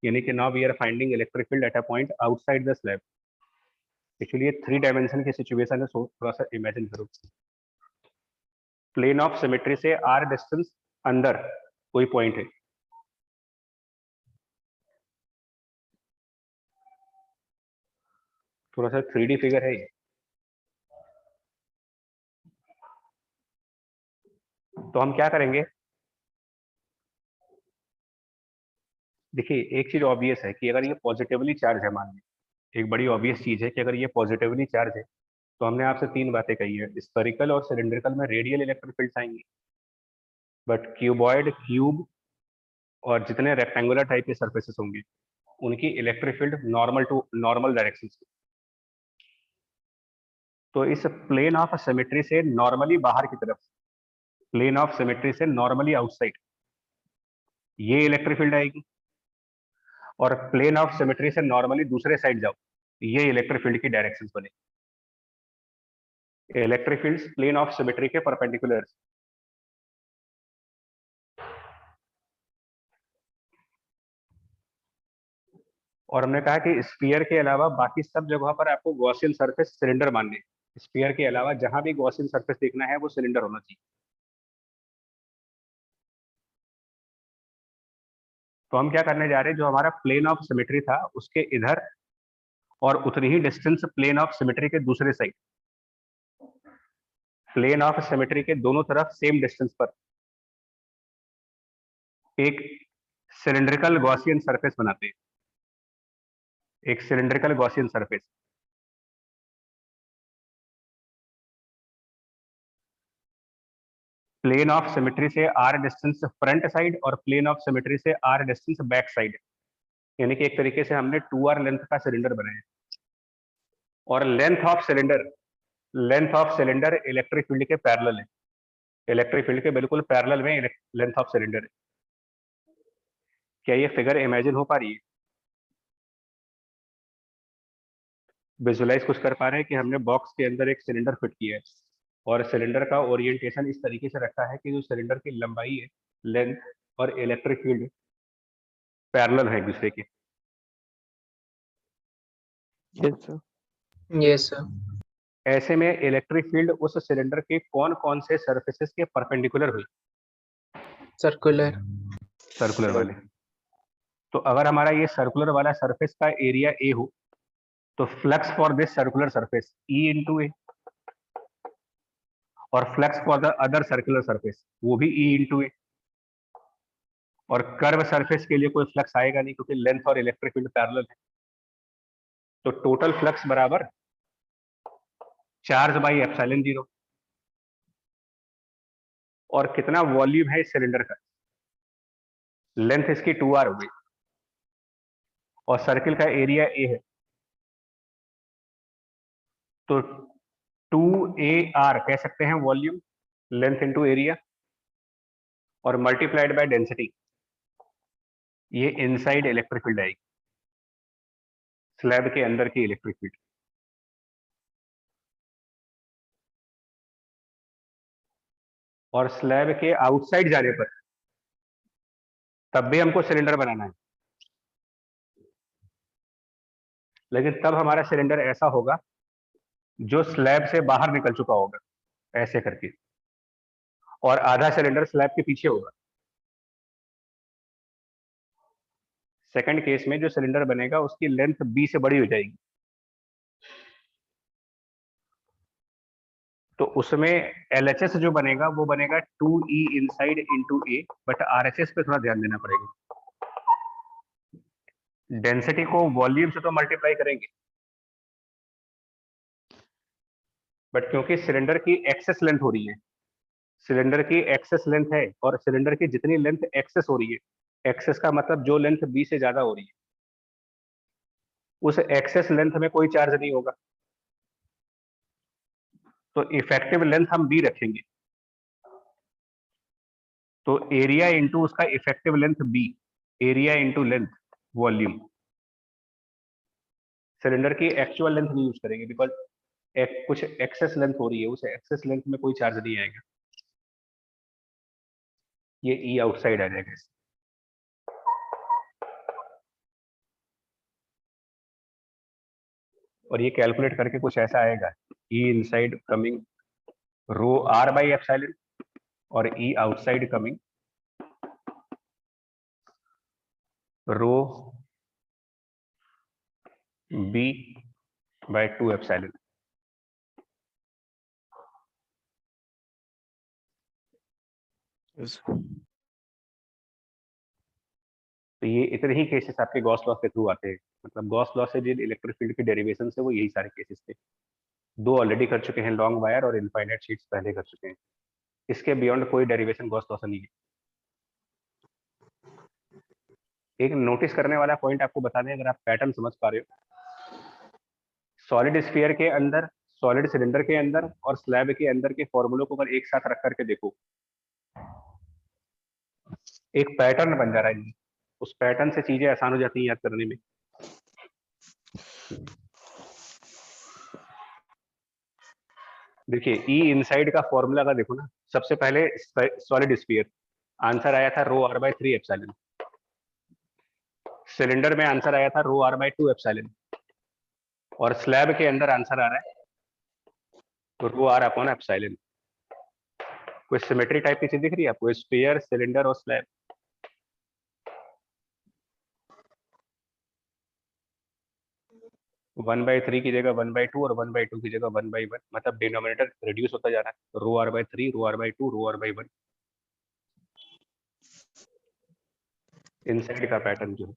यानी कि now we are finding electric field at a point outside the slab. Actually ये 3 डायमेंशन की सिचुएशन है, सो थोड़ा सा इमेजिन करो। प्लेन ऑफ सिमेट्री से r डिस्टेंस अंदर कोई पॉइंट है, थोड़ा सा 3D फिगर है ये। तो हम क्या करेंगे, देखिए एक चीज ऑब्वियस है कि अगर ये पॉजिटिवली चार्ज है, मान लीजिए एक बड़ी ऑब्वियस चीज है कि अगर ये पॉजिटिवली चार्ज है, तो हमने आपसे 3 बातें कही है, स्फेरिकल और सिलिंड्रिकल में रेडियल इलेक्ट्रिक फील्ड्स आएंगे, बट क्यूबॉइड, क्यूब और जितने रेक्टेंगुलर टाइप के सर्फेसेस होंगे उनकी electric field normal to normal direction से। तो इस प्लेन ऑफ सिमेट्री से नॉर्मली बाहर की तरफ, प्लेन ऑफ सिमेट्री से नॉर्मली आउटसाइड ये इलेक्ट्रिक फील्ड आएगी, और प्लेन ऑफ सिमेट्री से नॉर्मली दूसरे साइड जाओ, ये इलेक्ट्रिक फील्ड की डायरेक्शन बने। Electric fields plane of symmetry के परपेंडिकुलर। और हमने कहा कि स्फीयर के अलावा बाकी सब जगह पर आपको गॉसियन सरफेस सिलेंडर मानने, स्फीयर के अलावा जहां भी गॉसियन सरफेस देखना है वो सिलेंडर होना चाहिए। तो हम क्या करने जा रहे हैं, जो हमारा प्लेन ऑफ सिमेट्री था उसके इधर और उतनी ही डिस्टेंस प्लेन ऑफ सिमेट्री के दूसरे साइड, प्लेन ऑफ सिमेट्री के दोनों तरफ सेम डिस्टेंस पर एक सिलिंड्रिकल गॉसियन सरफेस बनाते हैं, एक cylindrical Gaussian surface. Plane of symmetry से r डिस्टेंस फ्रंट साइड और प्लेन ऑफ सिमेट्री से r डिस्टेंस बैक साइड, यानी कि एक तरीके से हमने 2r लेंथ का सिलेंडर बनाया। और length of cylinder electric field के पैरेलल है, इलेक्ट्रिक फील्ड के बिल्कुल पैरेलल में लेंथ ऑफ सिलेंडर है। क्या ये फिगर इमेजिन हो पा रही है? विजुलाइज कुछ कर पा रहे हैं कि हमने बॉक्स के अंदर एक सिलेंडर फिट किया है और सिलेंडर का ओरिएंटेशन इस तरीके से रखा है कि जो सिलेंडर की लंबाई है, लेंथ और इलेक्ट्रिक फील्ड पैरेलल है एक दूसरे के। Yes, sir. Yes, sir. ऐसे में इलेक्ट्रिक फील्ड उस सिलेंडर के कौन कौन से सरफेसेस के परपेंडिकुलर हुई? Circular. सर्कुलर वाले। तो अगर हमारा ये सर्कुलर वाला सरफेस का एरिया ए हो, तो flux for this circular surface E into A, और flux for the other circular surface वो भी E इंटू ए। और कर्व सरफेस के लिए कोई फ्लक्स आएगा नहीं क्योंकि लेंथ और इलेक्ट्रिक फील्ड पैरेलल है। तो टोटल फ्लक्स बराबर चार्ज बाई एप्सिलॉन 0। और कितना वॉल्यूम है इस सिलेंडर का? लेंथ इसकी 2r हो गई और सर्किल का एरिया a है, तो 2ar कह सकते हैं वॉल्यूम, लेंथ इंटू एरिया, और मल्टीप्लाइड बाय डेंसिटी, ये इनसाइड इलेक्ट्रिक फील्ड आएगी, स्लैब के अंदर की इलेक्ट्रिक फील्ड। और स्लैब के आउटसाइड जाने पर तब भी हमको सिलेंडर बनाना है, लेकिन तब हमारा सिलेंडर ऐसा होगा जो स्लैब से बाहर निकल चुका होगा ऐसे करके, और आधा सिलेंडर स्लैब के पीछे होगा। सेकंड केस में जो सिलेंडर बनेगा उसकी लेंथ b से बड़ी हो जाएगी, तो उसमें LHS जो बनेगा वो बनेगा 2e inside into a, but RHS पे थोड़ा ध्यान देना पड़ेगा। डेंसिटी को वॉल्यूम से तो मल्टीप्लाई करेंगे, बट क्योंकि सिलेंडर की एक्सेस लेंथ हो रही है, सिलेंडर की एक्सेस लेंथ है, और सिलेंडर की जितनी लेंथ एक्सेस हो रही है, एक्सेस का मतलब जो लेंथ b से ज्यादा हो रही है, उस एक्सेस लेंथ में कोई चार्ज नहीं होगा, तो इफेक्टिव लेंथ हम बी रखेंगे। तो एरिया इंटू उसका effective length b, area into length volume. Cylinder की एक्चुअल लेंथ नहीं यूज करेंगे बिकॉज कुछ एक्सेस लेंथ हो रही है, उस एक्सेस लेंथ में कोई चार्ज नहीं आएगा, ये ई आउटसाइड आ जाएगा। और ये कैलकुलेट करके कुछ ऐसा आएगा, E inside coming rho R by epsilon और E outside coming rho B by 2 epsilon. yes. तो ये इतने ही केसेस आपके गॉस लॉ के थ्रू आते हैं, मतलब गॉस लॉ से जिन इलेक्ट्रिक फील्ड के डेरिवेशन से वो यही सारे केसेस थे। 2 ऑलरेडी कर चुके हैं, लॉन्ग वायर और इनफाइनाइट शीट्स पहले कर चुके हैं। इसके बियॉन्ड कोई डेरिवेशन गॉस लॉ से नहीं है। एक नोटिस करने वाला पॉइंट आपको बता दें, अगर आप पैटर्न समझ पा रहे हो, सॉलिड स्फीयर के अंदर, सॉलिड सिलेंडर के अंदर और स्लैब के अंदर के फॉर्मूलों को अगर एक साथ रख करके देखो, एक पैटर्न बन जा रहा है। उस पैटर्न से चीजें आसान हो जाती हैं याद करने में। देखिए ई इनसाइड का फॉर्मूला का देखो ना, सबसे पहले सॉलिड स्फीयर आंसर आया था रो आर बाय 3 एप्सिलॉन। सिलेंडर में आंसर आया था रो आर बाय 2 एप्सिलॉन, और स्लैब के अंदर आंसर आ रहा है रो आर अपॉन एप्सिलॉन। कोई सिमेट्री टाइप की चीज दिख रही है आपको? स्फीयर, सिलेंडर और स्लैब। वन बाई थ्री की जगह 1/2 और 1/2 की जगह 1/1, मतलब डिनोमिनेटर रिड्यूस होता जा रहा है। Rho R by 3, rho R by 2, rho R by 1 inside का पैटर्न जो है।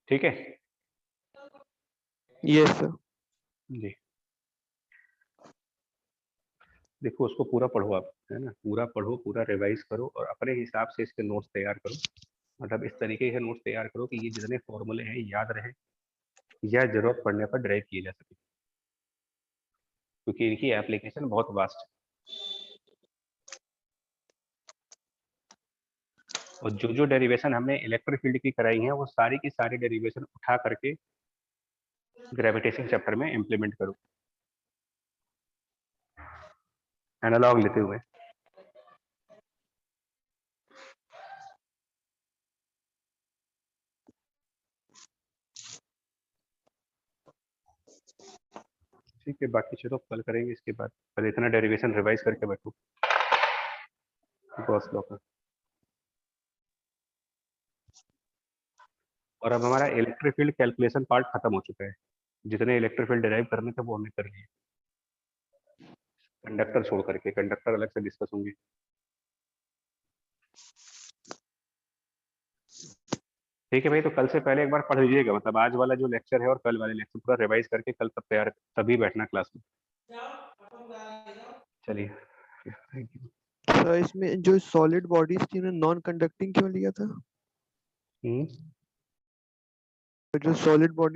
ठीक है Yes, sir. जी। देखो उसको पूरा पढ़ो आप, है ना, पूरा पढ़ो, पूरा रिवाइज करो और अपने हिसाब से इसके नोट्स तैयार करो। मतलब इस तरीके से नोट्स तैयार करो कि ये जितने फॉर्मूले हैं याद रहे या जरूरत पड़ने पर ड्राइव किए जा सके, क्योंकि इनकी एप्लीकेशन बहुत वास्ट है। और जो डेरिवेशन हमने इलेक्ट्रिक फील्ड की कराई है वो सारी की सारी डेरिवेशन उठा करके ग्रेविटेशन चैप्टर में इंप्लीमेंट करो, एनालॉग लेते हुए। ठीक है, बाकी चलो कल करेंगे इसके बाद। पहले इतना डेरिवेशन रिवाइज करके बैठो गॉस लॉ का। और अब हमारा इलेक्ट्रिक फील्ड कैलकुलेशन पार्ट खत्म हो चुका है। जितने इलेक्ट्रिक फील्ड डिराइव करने थे वो हमने कर लिए, कंडक्टर छोड़ करके। कंडक्टर अलग से डिस्कस होंगे। ठीक है भाई, तो कल से पहले एक बार पढ़ लीजिएगा, मतलब आज वाला जो लेक्चर है और कल वाले लेक्चर पूरा रिवाइज करके कल तक तैयार तभी बैठना क्लास में। चलिए, थैंक यू। सर इसमें जो सॉलिड बॉडीज थी उन्हें नॉन कंडक्टिंग क्यों लिया था? जो सॉलिड बॉडी